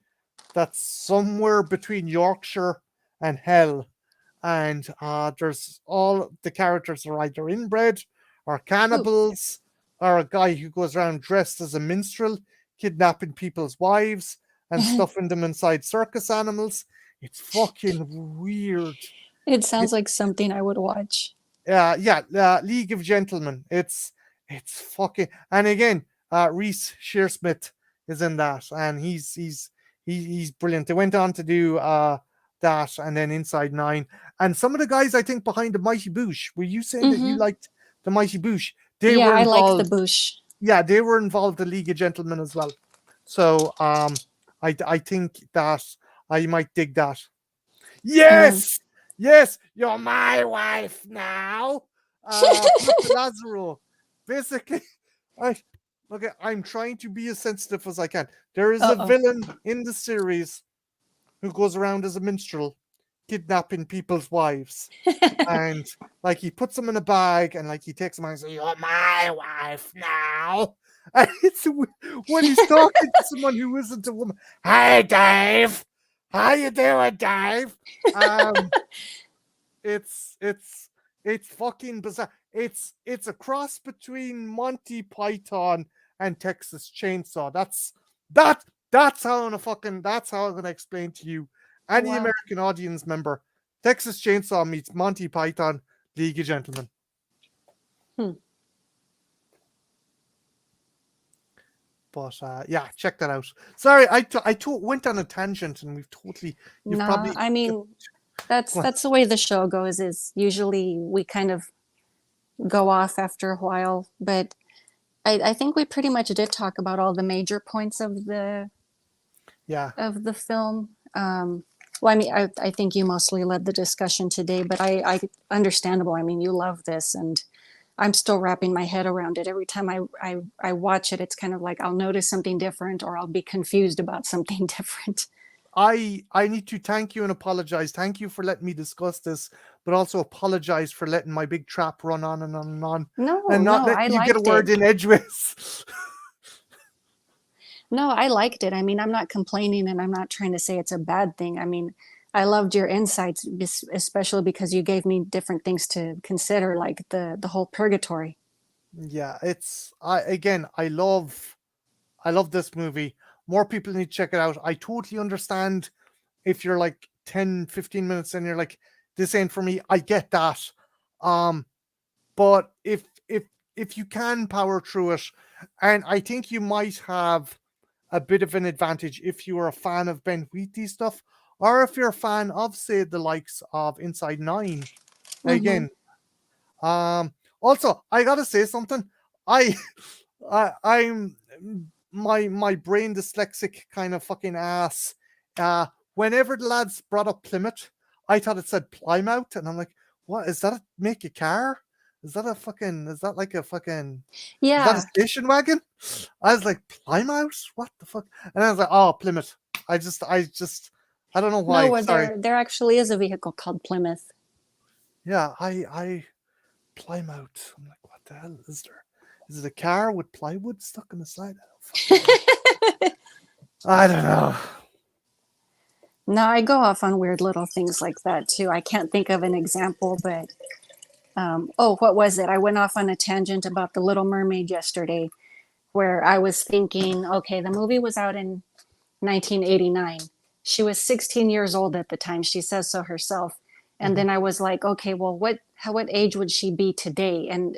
that's somewhere between Yorkshire and Hell, and there's all the characters are either inbred or Ooh. cannibals or a guy who goes around dressed as a minstrel, kidnapping people's wives and stuffing them inside circus animals. It's fucking weird. It sounds It, like something I would watch. yeah, League of Gentlemen. It's fucking, and again, Reese Shearsmith is in that, and he's brilliant. They went on to do that, and then Inside Nine, and some of the guys I think behind the Mighty Boosh. Were you saying that you Hmm. liked the Mighty Boosh? They Yeah, were I like the involved. bush. Yeah, they were involved in League of Gentlemen as well. So I think that I might dig that. Um, Yes, yes, you're my wife now. Papa Lazaro. Basically, I okay. I'm trying to be as sensitive as I can. There is a uh-oh. villain in the series who goes around as a minstrel, kidnapping people's wives, and like he puts them in a bag, and like he takes them and says, "You're my wife now." And it's when he's talking to someone who isn't a woman. Hey, Dave. How you doing, Dave? Um, it's it's fucking bizarre. It's a cross between Monty Python and Texas Chainsaw. That that's how I'm gonna explain to you, any Wow. American audience member. Texas Chainsaw meets Monty Python, League of Gentlemen. Hmm. But yeah, check that out. Sorry, went on a tangent, and you've Nah, probably I mean, that's go on. that's the way the show goes, is usually we kind of go off after a while, but I think we pretty much did talk about all the major points Yeah, of the film. Well, I mean, I think you mostly led the discussion today, but I understandable. I mean, you love this, and I'm still wrapping my head around it. Every time I watch it, it's kind of like I'll notice something different, or I'll be confused about something different. I need to thank you and apologize. Thank you for letting me discuss this, but also apologize for letting my big trap run on and on and on, No, and not no, I letting you get a liked word it. in edgeways. No, I liked it. I mean, I'm not complaining and I'm not trying to say it's a bad thing. I mean, I loved your insights, especially because you gave me different things to consider, like the whole purgatory. Yeah, it's I again I love this movie. More people need to check it out. I totally understand if you're like 10, 15 minutes and you're like, this ain't for me. I get that. Um, but if you can power through it, and I think you might have a bit of an advantage if you are a fan of Ben Wheatley stuff, or if you're a fan of, say, the likes of Inside Nine. Mm-hmm. Again, also I gotta say something. I, I'm my brain dyslexic kind of fucking ass. Uh, Whenever the lads brought up Plymouth, I thought it said Plymouth, and I'm like, what is that? Make a car? Is that a fucking? Is that like a fucking? Is that a Yeah. station wagon? I was like, Plymouth? What the fuck? And I was like, oh, Plymouth. I don't know No, why. where Sorry. there actually is a vehicle called Plymouth. Yeah, Plymouth. I'm like, what the hell is there? Is it a car with plywood stuck in the side? I don't fucking know. I don't know. No, I go off on weird little things like that too. I can't think of an example, but oh, what was it? I went off on a tangent about The Little Mermaid yesterday, where I was thinking, okay, the movie was out in 1989. She was 16 years old at the time. She says so herself. And Mhm. then I was like, okay, well, what age would she be today? And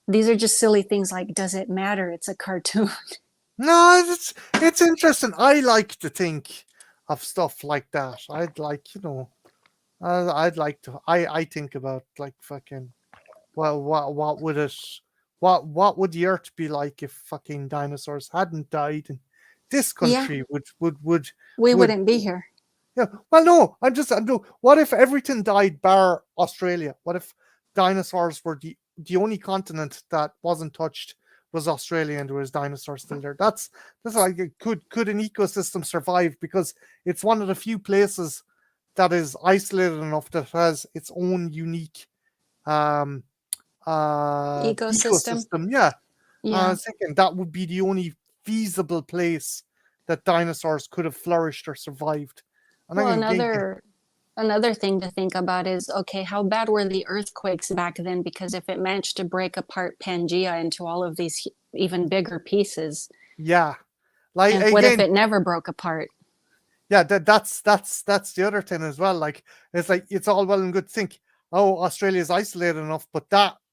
these are just silly things like, does it matter? It's a cartoon. No, it's interesting. I like to think of stuff like that. I'd like, I'd like to. I think about like fucking. Well, what would it? what would the Earth be like if fucking dinosaurs hadn't died? And this Yeah, country we would wouldn't be here. yeah. Well, no, I'm no. What if everything died bar Australia? What if dinosaurs were the only continent that wasn't touched was Australia and there was dinosaurs still there? That's like could an ecosystem survive? Because it's one of the few places that is isolated enough that has its own unique um Ecosystem. ecosystem. Yeah. I Yeah. was thinking that would be the only feasible place that dinosaurs could have flourished or survived. And I'm Well, going to another thing to think about is, okay, how bad were the earthquakes back then? Because if it managed to break apart Pangea into all of these even bigger pieces, yeah, like and what if again, it never broke apart? yeah, that's the other thing as well. Like it's like it's all well and good to think, oh, Australia's isolated enough, but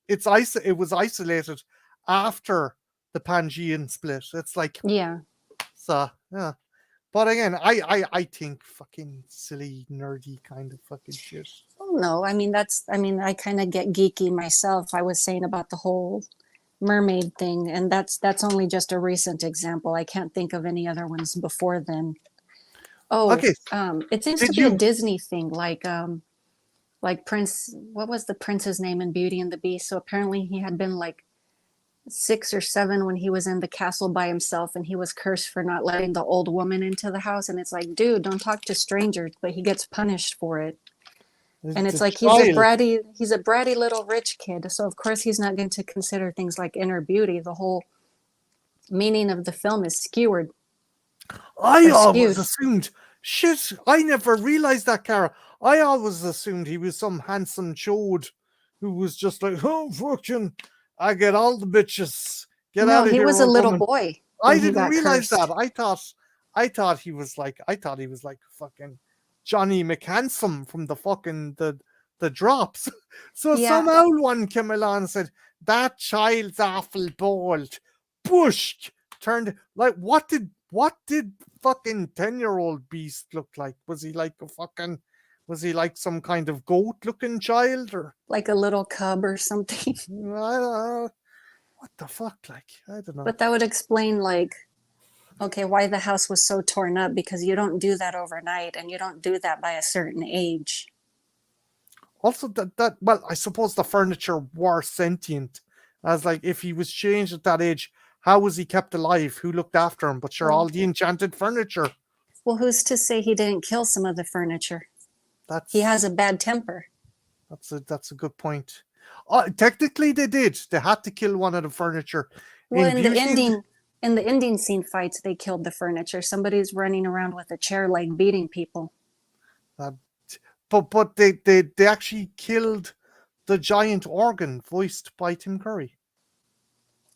it was isolated after the Pangean split. It's like Yeah. so yeah. But again, I think fucking silly, nerdy kind of fucking shit. Oh no, I mean, I kind of get geeky myself. I was saying about the whole mermaid thing, and that's only just a recent example. I can't think of any other ones before then. Oh, Okay, it seems to did be a you? Disney thing, like Prince. What was the prince's name in Beauty and the Beast? So apparently he had been like 6 or 7 when he was in the castle by himself, and he was cursed for not letting the old woman into the house. And it's like, dude, don't talk to strangers, but he gets punished for it. And It's it's a like child. he's a bratty little rich kid. So of course he's not going to consider things like inner beauty. The whole meaning of the film is skewered I or always skewed. assumed shit. I never realized that, Cara. I always assumed he was some handsome chode who was just like, oh fucking, I get all the bitches. Get No, out of he here, was a old little woman. boy I when he didn't got realize that. cursed. I thought he was like fucking Johnny McHandsome from the drops. So Yeah, somehow one came along and said, that child's awful bold. Bush turned like what did fucking 10-year-old beast look like? Was he like some kind of goat looking child or like a little cub or something. I don't know. What the fuck? Like, I don't know. But that would explain, like, okay, why the house was so torn up, because you don't do that overnight and you don't do that by a certain age. Also, that well, I suppose the furniture were sentient. As like, if he was changed at that age, how was he kept alive? Who looked after him? But sure, all Well, the enchanted furniture. well, who's to say he didn't kill some of the furniture? He has That's a bad temper. that's a good point. Technically, they did. They had to kill one of the furniture Well, in Beauty and in the ending scene fights, they killed the furniture. Somebody's running around with a chair leg beating people. uh, but they actually killed the giant organ voiced by Tim Curry.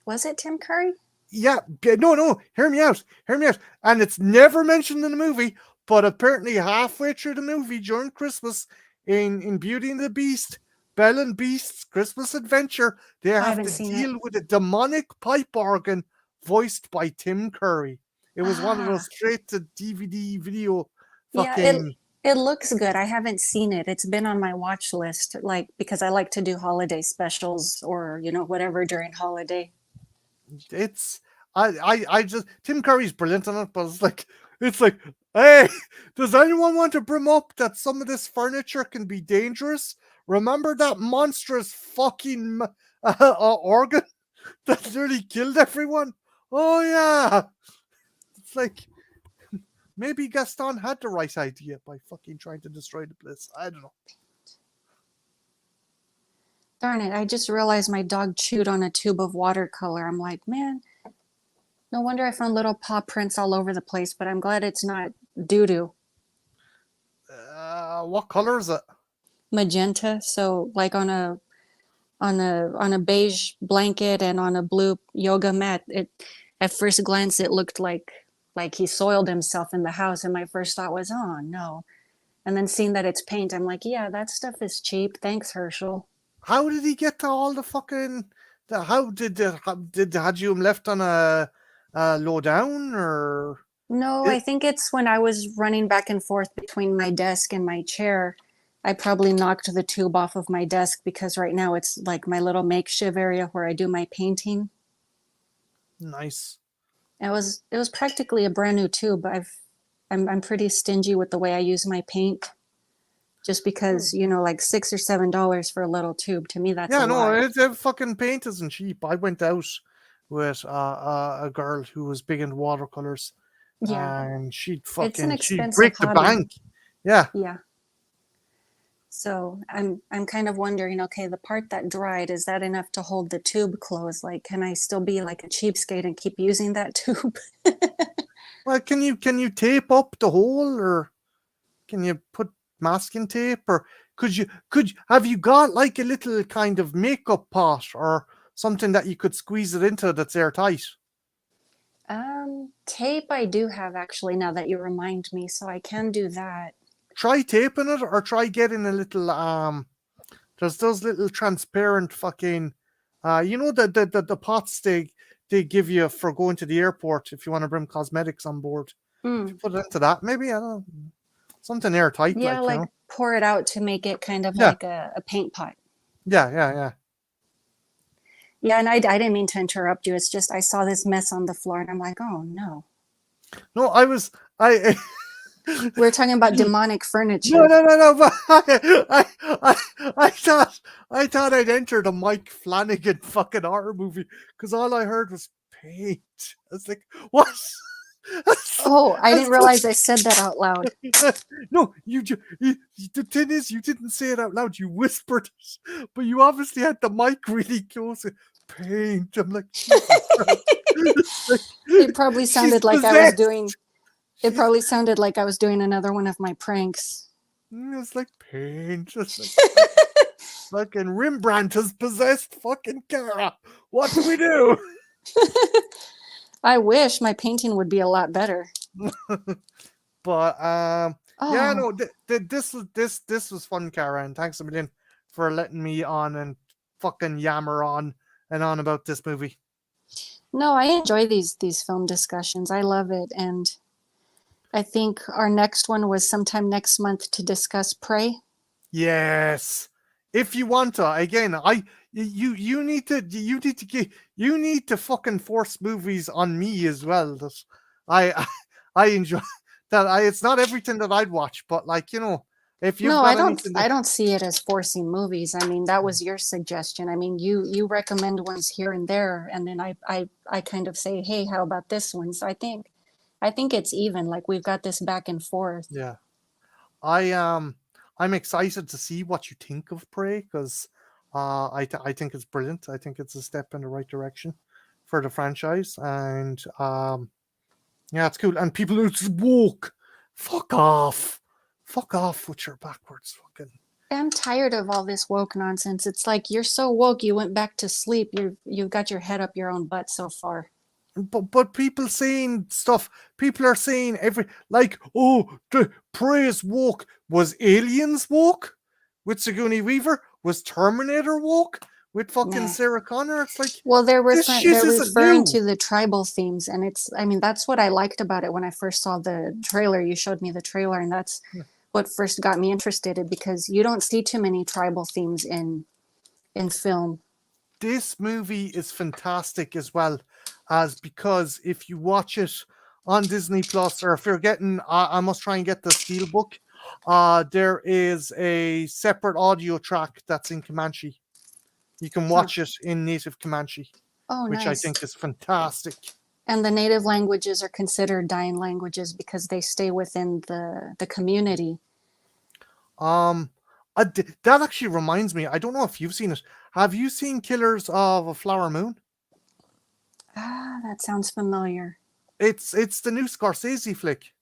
Was it Tim Curry? Yeah, no, hear me out. Hear me out. And it's never mentioned in the movie, but apparently halfway through the movie during Christmas in Beauty and the Beast, Belle and Beast's Christmas Adventure, they I have haven't to seen it. deal with a demonic pipe organ voiced by Tim Curry. It was one of those Ah, straight to DVD video yeah, fucking it looks good. I haven't seen it. It's been on my watch list, like, because I like to do holiday specials or, whatever during holiday. it's I just Tim Curry's brilliant on it, but it's like, hey, does anyone want to bring up that some of this furniture can be dangerous? Remember that monstrous fucking organ that nearly killed everyone? Oh yeah, it's like maybe Gaston had the right idea by fucking trying to destroy the place. I don't know. Darn it, I just realized my dog chewed on a tube of watercolor. I'm like, man, no wonder I found little paw prints all over the place, but I'm glad it's not doo doo. What color is it? Magenta, so like on a beige blanket and on a blue yoga mat, it at first glance it looked like he soiled himself in the house, and my first thought was, oh no. And then seeing that it's paint, I'm like, yeah, that stuff is cheap. Thanks, Herschel. How did he get to all the fucking? How did had you him left on a low down or? No, I It, think it's when I was running back and forth between my desk and my chair. I probably knocked the tube off of my desk because right now it's like my little makeshift area where I do my painting. Nice. It was practically a brand new tube. I'm pretty stingy with the way I use my paint, just because like $6 or $7 for a little tube. To me, that's a Yeah, no, lot. fucking paint isn't cheap. I went out with a girl who was big into watercolors, Yeah, and it's an she'd expensive break the hobby. bank. Yeah, Yeah. So I'm kind of wondering, okay, the part that dried, is that enough to hold the tube closed? Like, can I still be like a cheapskate and keep using that tube? well, can you tape up the hole, or can you put masking tape, or have you got like a little kind of makeup pot or something that you could squeeze it into that's airtight? Tape I do have actually, now that you remind me, so I can do that. Try taping it, or try getting a little there's those little transparent fucking the pots they give you for going to the airport if you want to bring cosmetics on board. If you Mm. put it into that, maybe, I don't know, something airtight, Yeah, like, like pour it out to make it kind of Yeah, like a paint pot. yeah. Yeah, and I didn't mean to interrupt you. It's just I saw this mess on the floor and I'm like, oh no. No, I We're talking about demonic no, furniture. no, no, no. But I thought I'd entered a Mike Flanagan fucking horror movie because all I heard was paint. I was like, what? Oh, I didn't That's realize I said that out loud. no, the thing is, you didn't say it out loud. You whispered it, but you obviously had the mic really close. Paint. I'm like, Jesus Christ. Like, It probably she's sounded like I was possessed. doing it She's probably sounded like I was doing another one of my pranks. It's like paint. It's like fucking Rembrandt has possessed fucking Kara. What do we do? I wish my painting would be a lot better. But yeah, Oh, no, this was fun, Kara, and thanks a million for letting me on and fucking yammer on and on about this movie. no, I enjoy these film discussions. I love it, and I think our next one was sometime next month to discuss Prey. Yes. If you want to, again, you need to fucking force movies on me as well. That I I enjoy that. It's not everything that I'd watch, but, like, if you've No, got anything I that, don't see it as forcing movies. I mean, that was your suggestion. I mean, you recommend ones here and there, and then I kind of say, "Hey, how about this one?" So I think it's even, like we've got this back and forth. yeah, I'm excited to see what you think of Prey, because I think it's brilliant. I think it's a step in the right direction for the franchise, and yeah, it's cool. And people who woke, fuck off, with your backwards fucking. I'm tired of all this woke nonsense. It's like you're so woke, you went back to sleep. You've got your head up your own butt so far. But people saying stuff. People are saying like, oh, the Prey is woke. Was Aliens woke with Sigourney Weaver? Was Terminator woke with fucking Nah. Sarah Connor? It's like, Well, this shit they're isn't referring new. to the tribal themes, and I mean, that's what I liked about it when I first saw the trailer. You showed me the trailer, and that's what first got me interested in, because you don't see too many tribal themes in film. This movie is fantastic as well, as because if you watch it on Disney Plus, or if you're getting, I must try and get the Steelbook. There is a separate audio track that's in Comanche. You can Huh. watch it in native Comanche, Oh, which I nice. think is fantastic. And the native languages are considered dying languages because they stay within the community. Um, that actually reminds me. I don't know if you've seen it. Have you seen Killers of a Flower Moon? Ah, that sounds familiar. It's the new Scorsese flick.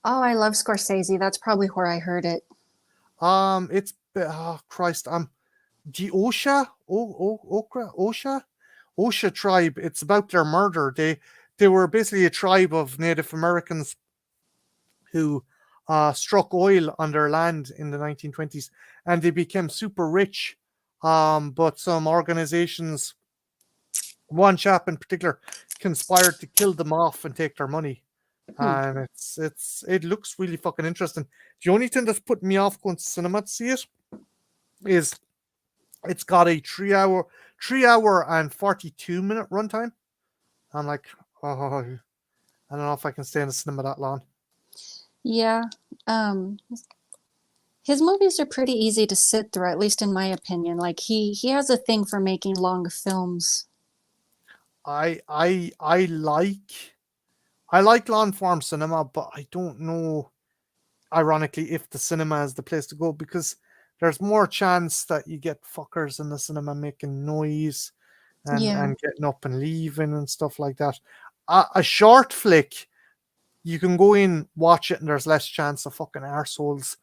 Oh, I love Scorsese. That's probably where I heard it. It's oh Christ. The Osha tribe. It's about their murder. They were basically a tribe of Native Americans who struck oil on their land in the 1920s, and they became super rich. But some organizations, one chap in particular, conspired to kill them off and take their money. Hmm. and it looks really fucking interesting. The only thing that's putting me off going to cinema to see it is it's got a 3 hour and 42 minute runtime. I'm like, oh, I don't know if I can stay in the cinema that long. Yeah. Um, his movies are pretty easy to sit through, at least in my opinion. Like he has a thing for making long films. I like long form cinema, but I don't know, ironically, if the cinema is the place to go, because there's more chance that you get fuckers in the cinema making noise and Yeah. and getting up and leaving and stuff like that. A short flick, you can go in, watch it, and there's less chance of fucking arseholes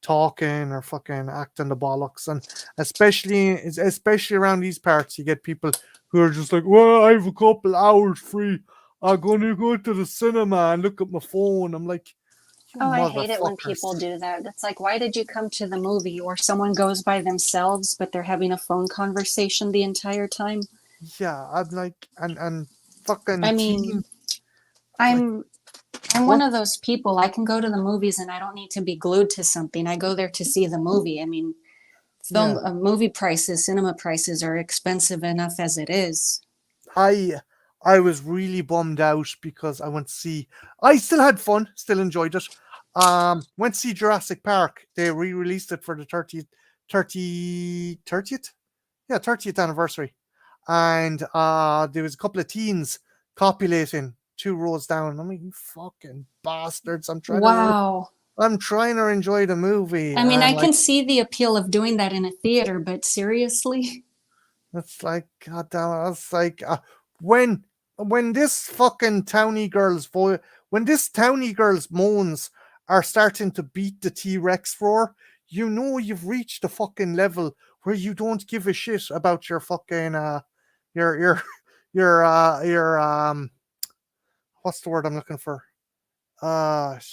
talking or fucking acting the bollocks. And especially around these parts, you get people who are just like, well, I have a couple hours free. I'm gonna go to the cinema and look at my phone. I'm like, you Oh, I hate it when people motherfuckers. do that. It's like, why did you come to the movie? Or someone goes by themselves, but they're having a phone conversation the entire time. Yeah, I'm like, and fucking I teen, mean, like, I'm I'm one what? of those people. I can go to the movies and I don't need to be glued to something. I go there to see the movie. I mean, Yeah, movie prices, cinema prices are expensive enough as it is. I I was really bummed out because I went to see. I still had fun, still enjoyed it. Went to see Jurassic Park. They re-released it for the 30th, yeah, 30th anniversary, and there was a couple of teens copulating 2 rows down. I'm like, you fucking bastards! Wow. I'm trying to enjoy the movie, I mean, I and like, can see the appeal of doing that in a theater, but seriously? it's like, god damn it, it's like, when when this fucking towny girl's voice, when this towny girl's moans are starting to beat the T-Rex roar, you know you've reached the fucking level where you don't give a shit about your fucking your your what's the word I'm looking for?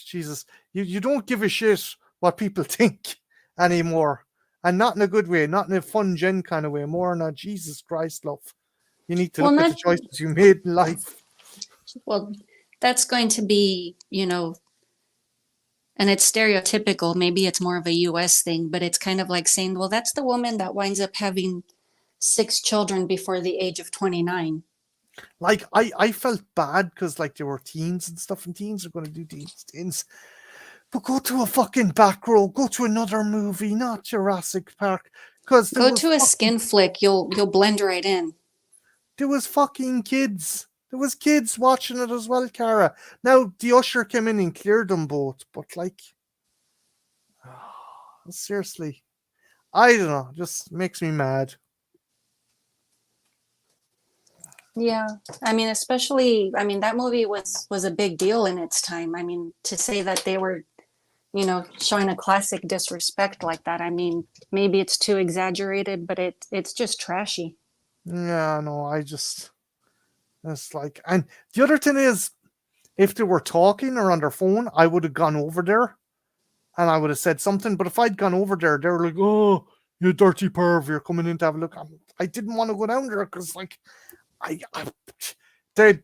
Jesus, you don't give a shit what people think anymore, and not in a good way, not in a fun gen kind of way, more in a Jesus Christ love. You need to Well, look at not the choices you made in life. well. That's going to be, and it's stereotypical. Maybe it's more of a US thing, but it's kind of like saying, well, that's the woman that winds up having 6 children before the age of 29. Like, I felt bad because, like, there were teens and stuff, and teens are going to do things. But go to a fucking back row, go to another movie, not Jurassic Park, because Go to a skin flick, you'll blend right in. there was fucking kids. There was kids watching it as well, Cara. Now the usher came in and cleared them both, but like, seriously, I don't know. Just makes me mad. Yeah. I mean, especially, I mean, that movie was a big deal in its time. I mean, to say that they were, showing a classic disrespect like that, I mean, maybe it's too exaggerated, but it's just trashy. Yeah, no, it's like, and the other thing is, if they were talking or on their phone, I would have gone over there and I would have said something. But if I'd gone over there, they were like, "Oh, you dirty perv, you're coming in to have a look." I didn't want to go down there because, like, I they,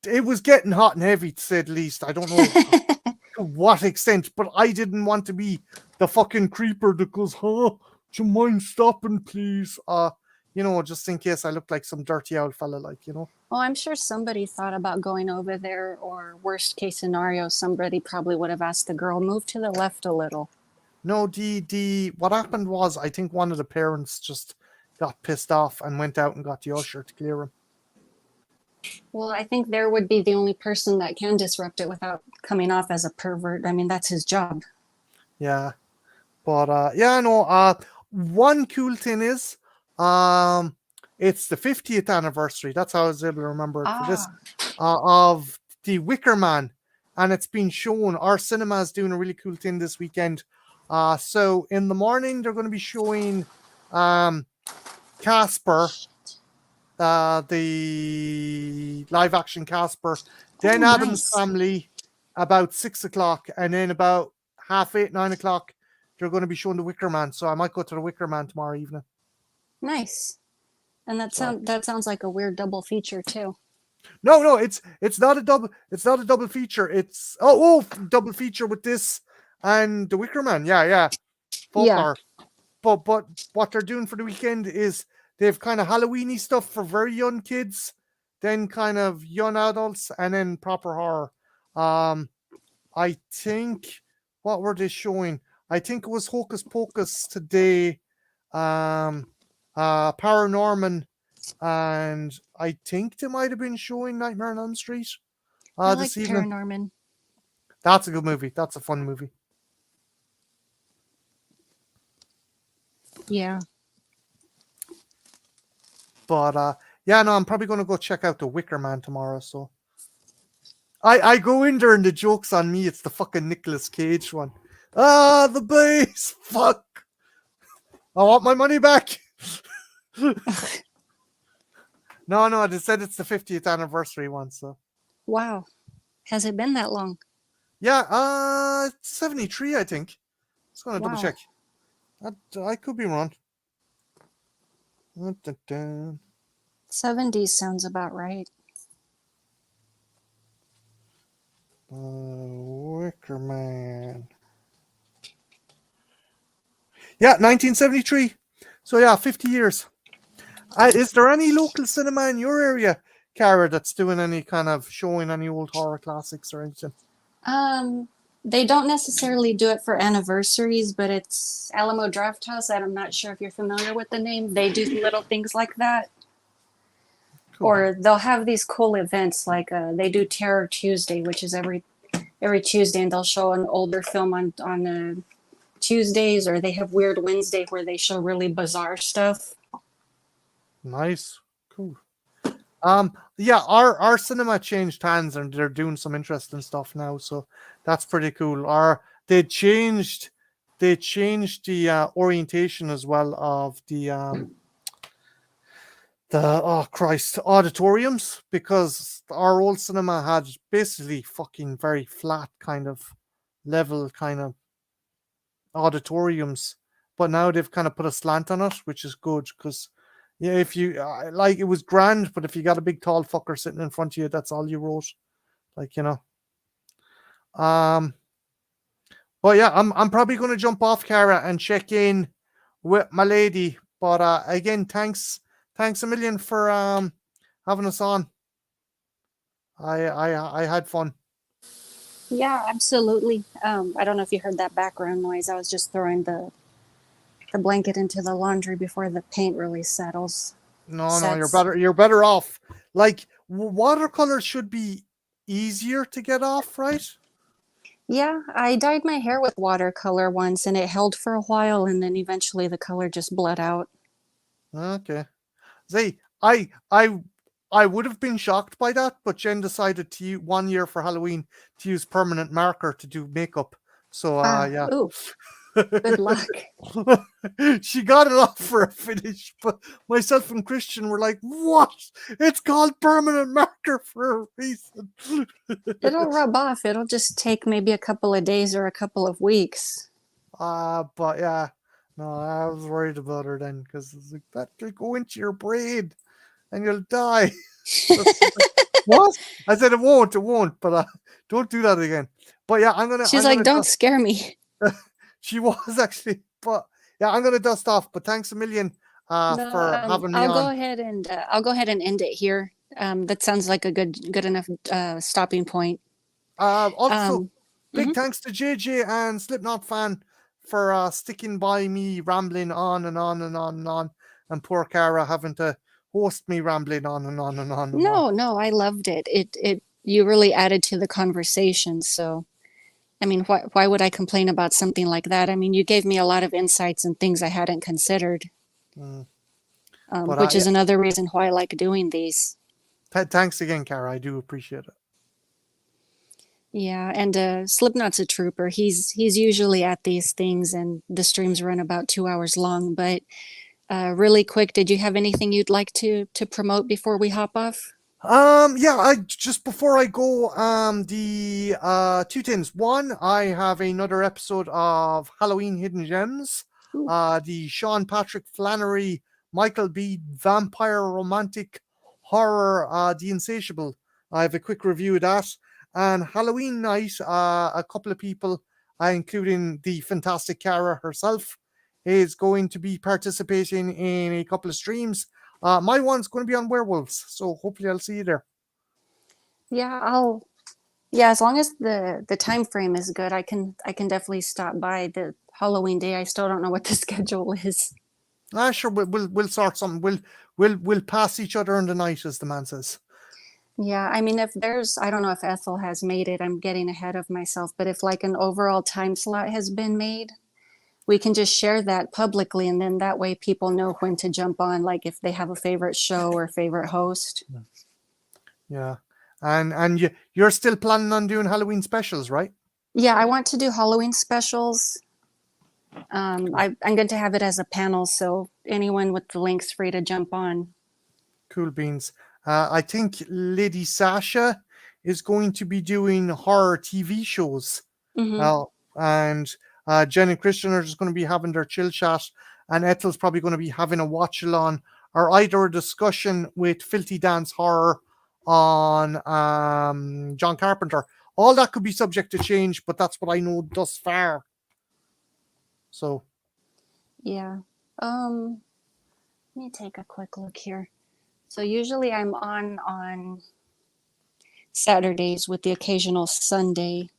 it was getting hot and heavy, to say the least. I don't know to what extent, but I didn't want to be the fucking creeper that goes, "Oh, do you mind stopping, please?" Just in case I looked like some dirty old fella, like, Well, I'm sure somebody thought about going over there, or worst case scenario, somebody probably would have asked the girl, move to the left a little. No, the what happened was, I think one of the parents just got pissed off and went out and got the usher to clear him. Well, I think there would be the only person that can disrupt it without coming off as a pervert. I mean, that's his job. Yeah, but yeah, no. One cool thing is, um, it's the 50th anniversary. That's how I was able to remember it for this. Ah, Of the Wicker Man, and it's been shown. Our cinema is doing a really cool thing this weekend. So in the morning they're going to be showing Casper, the live action Casper, oh, then Adam's nice. Family about 6 o'clock, and then about half 8, 9 o'clock, they're going to be showing the Wicker Man. So I might go to the Wicker Man tomorrow evening. Nice. And So that sounds like a weird double feature too. No, it's not a double. It's not a double feature. It's double feature with this and the Wicker Man. Yeah, folk Yeah, horror. But what they're doing for the weekend is they've kind of Halloweeny stuff for very young kids, then kind of young adults, and then proper horror. Um, I think what were they showing? I think it was Hocus Pocus today. Um, Paranorman, and I think they might have been showing Nightmare on Elm Street I this like evening. Paranorman. That's a good movie. That's a fun movie. Yeah. But yeah, no, I'm probably going to go check out the Wicker Man tomorrow. So I go in there and the joke's on me. It's the fucking Nicolas Cage one. Ah, the base. Fuck. I want my money back. No, they said it's the 50th anniversary one. So Wow. Has it been that long? yeah, 73, I think. Just going to double Wow. check. I could be wrong. Dun, dun, dun. 70s sounds about right. Wicker Man. Yeah, 1973. So yeah, 50 years. Is there any local cinema in your area, Cara, that's doing any kind of showing any old horror classics or anything? They don't necessarily do it for anniversaries, but it's Alamo Drafthouse. I'm not sure if you're familiar with the name. They do little things like that. Cool. Or they'll have these cool events like they do Terror Tuesday, which is every Tuesday, and they'll show an older film on Tuesdays, or they have Weird Wednesday where they show really bizarre stuff. Nice. Cool. Yeah, our cinema changed hands and they're doing some interesting stuff now, so that's pretty cool. They changed the orientation as well of the auditoriums, because our old cinema had basically fucking very flat kind of level kind of auditoriums, but now they've kind of put a slant on it, which is good because yeah, if you like, it was grand, but if you got a big tall fucker sitting in front of you, that's all you wrote, like, you know. Um, but yeah, I'm probably going to jump off, Cara, and check in with my lady. But again, thanks a million for having us on. I had fun. Yeah, absolutely. I don't know if you heard that background noise. I was just throwing the blanket into the laundry before the paint really settles. No, you're Sets. better. You're better off. Like watercolors should be easier to get off, right? Yeah, I dyed my hair with watercolor once and it held for a while and then eventually the color just bled out. Okay. See, I would have been shocked by that, but Jen decided to use 1 year for Halloween to use permanent marker to do makeup. So yeah. Ooh, good luck. She got it off for a finish, but myself and Christian were like, "What? It's called permanent marker for a reason." It'll rub off. It'll just take maybe a couple of days or a couple of weeks. But yeah, no, I was worried about her then because it's like that could go into your brain and you'll die. What? I said it won't, but don't do that again. But yeah, She's like, don't scare me. She was actually, but yeah, I'm gonna dust off. But thanks a million for having me I'll on. I'll go ahead and end it here. That sounds like a good enough stopping point. Also, big Mhm. thanks to JJ and Slipknot fan for sticking by me rambling on and on and on and on, and poor Cara having to host me rambling on and on and on and on. No, I loved it. It you really added to the conversation. So, I mean, why would I complain about something like that? I mean, you gave me a lot of insights and things I hadn't considered, Mm. which Yeah, is another reason why I like doing these. thanks again, Cara. I do appreciate it. Yeah, and Slipknot's a trooper. He's usually at these things, and the streams run about 2 hours long. But really quick, did you have anything you'd like to promote before we hop off? Yeah, I just before I go, the two things. One, I have another episode of Halloween Hidden Gems. Ooh. The Sean Patrick Flannery, Michael B. vampire romantic horror, The Insatiable. I have a quick review of that. And Halloween night, a couple of people, including the fantastic Cara herself, is going to be participating in a couple of streams. My one's going to be on werewolves, so hopefully I'll see you there. Yeah, as long as the time frame is good, I can definitely stop by the Halloween day. I still don't know what the schedule is. Sure, we'll sort something. We'll pass each other in the night, as the man says. Yeah, I mean, if there's, I don't know if Ethel has made it, I'm getting ahead of myself, but if like an overall time slot has been made, we can just share that publicly, and then that way people know when to jump on, like if they have a favorite show or favorite host. Yeah, and you're still planning on doing Halloween specials, right? Yeah, I want to do Halloween specials. I'm going to have it as a panel, so anyone with the link's free to jump on. Cool beans. I think Lady Sasha is going to be doing horror TV shows. Mm-hmm. And Jen and Christian are just going to be having their chill chat, and Ethel's probably going to be having a watch along or either a discussion with Filthy Dance Horror on John Carpenter. All that could be subject to change, but that's what I know thus far. So Yeah. Let me take a quick look here. So usually I'm on Saturdays with the occasional Sunday.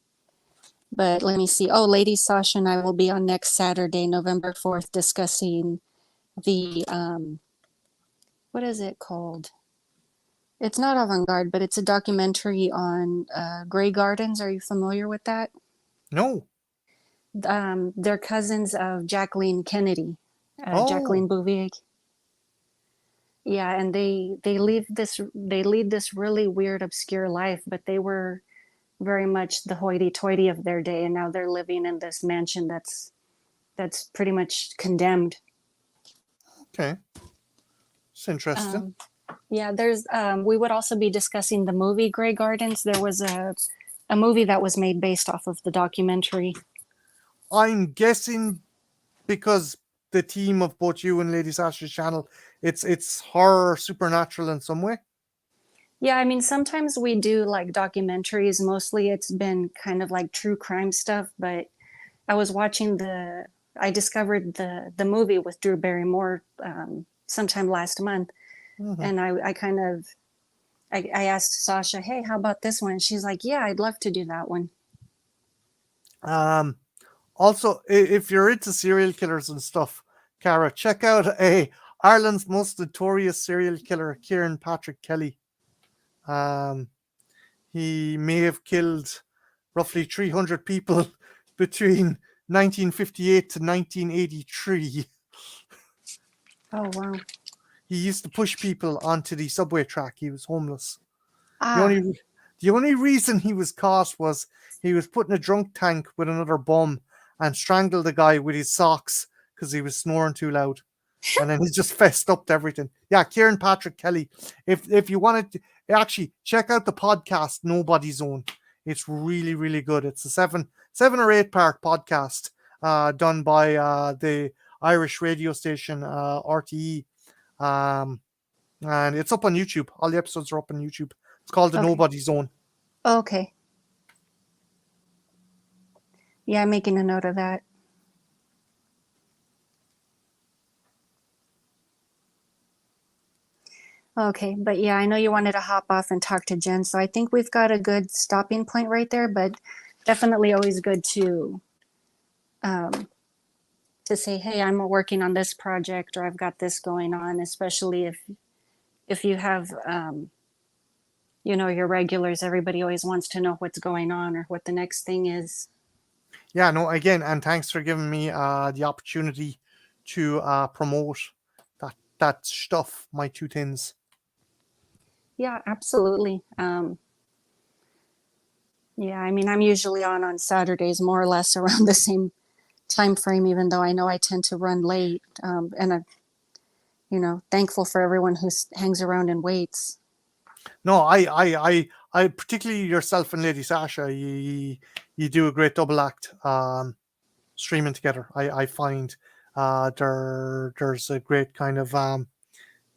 But let me see. Oh, Lady Sasha and I will be on next Saturday, November 4th, discussing the what is it called? It's not avant-garde, but it's a documentary on Grey Gardens. Are you familiar with that? no. They're cousins of Jacqueline Kennedy, Oh, Jacqueline Bouvier. Yeah, and they lead this really weird, obscure life, but they were very much the hoity-toity of their day, and now they're living in this mansion that's pretty much condemned. okay. It's interesting. Yeah, there's we would also be discussing the movie Grey Gardens. There was a movie that was made based off of the documentary. I'm guessing because the theme of both you and Lady Sasha's channel, it's horror, supernatural in some way. Yeah, I mean, sometimes we do like documentaries. Mostly it's been kind of like true crime stuff, but I was watching I discovered the movie with Drew Barrymore sometime last month, Mhm. and I kind of I asked Sasha, "Hey, how about this one?" And she's like, "Yeah, I'd love to do that one." Um, Also, if you're into serial killers and stuff, Cara, check out Ireland's most notorious serial killer, Kieran Patrick Kelly. Um, he may have killed roughly 300 people between 1958 to 1983. Oh wow! He used to push people onto the subway track. He was homeless. The Ah, only the only reason he was caught was he was put in a drunk tank with another bum and strangled the guy with his socks because he was snoring too loud. And then he just fessed up to everything. Yeah, Kieran Patrick Kelly. If you wanted to actually check out the podcast Nobody Zone, it's really really good. It's a seven or 8 part podcast done by the Irish radio station RTE, and it's up on YouTube. All the episodes are up on YouTube. It's called the okay, Nobody Zone. okay. Yeah, I'm making a note of that. Okay, but yeah, I know you wanted to hop off and talk to Jen, so I think we've got a good stopping point right there. But definitely always good um, to say, hey, I'm working on this project or I've got this going on, especially if you have your regulars. Everybody always wants to know what's going on or what the next thing is. Yeah, no, again, and thanks for giving me the opportunity to promote that stuff, my 2 tins. Yeah, absolutely. Yeah, I mean, I'm usually on Saturdays, more or less around the same time frame, even though I know I tend to run late. And I'm, thankful for everyone who hangs around and waits. No, I particularly yourself and Lady Sasha, you do a great double act streaming together. I find there's a great kind of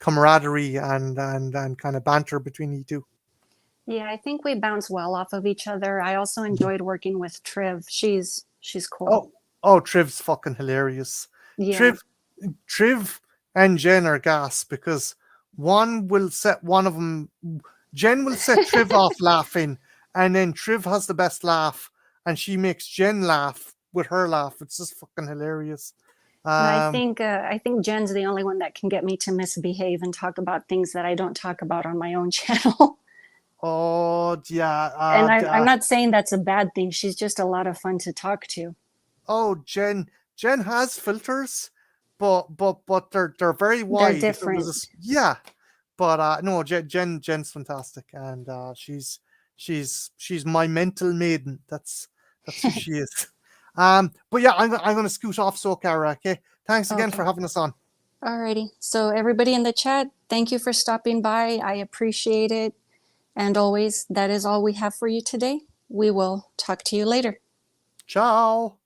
camaraderie and kind of banter between you two. Yeah, I think we bounce well off of each other. I also enjoyed working with Triv. She's cool. Oh, oh, Triv's fucking hilarious. Yeah. Triv, Triv and Jen are gas because one will set one of them. Jen will set Triv off laughing, and then Triv has the best laugh, and she makes Jen laugh with her laugh. It's just fucking hilarious. And Um, I think Jen's the only one that can get me to misbehave and talk about things that I don't talk about on my own channel. oh yeah, And I'm not saying that's a bad thing. She's just a lot of fun to talk to. oh Jen has filters, but they're very They're wide. If it was different. yeah, but no, Jen's fantastic, and she's my mental maiden. That's who she is. But yeah, I'm gonna scoot off, so Cara. Okay, thanks again for Okay. having us on. Alrighty. So everybody in the chat, thank you for stopping by. I appreciate it. And always, that is all we have for you today. We will talk to you later. Ciao.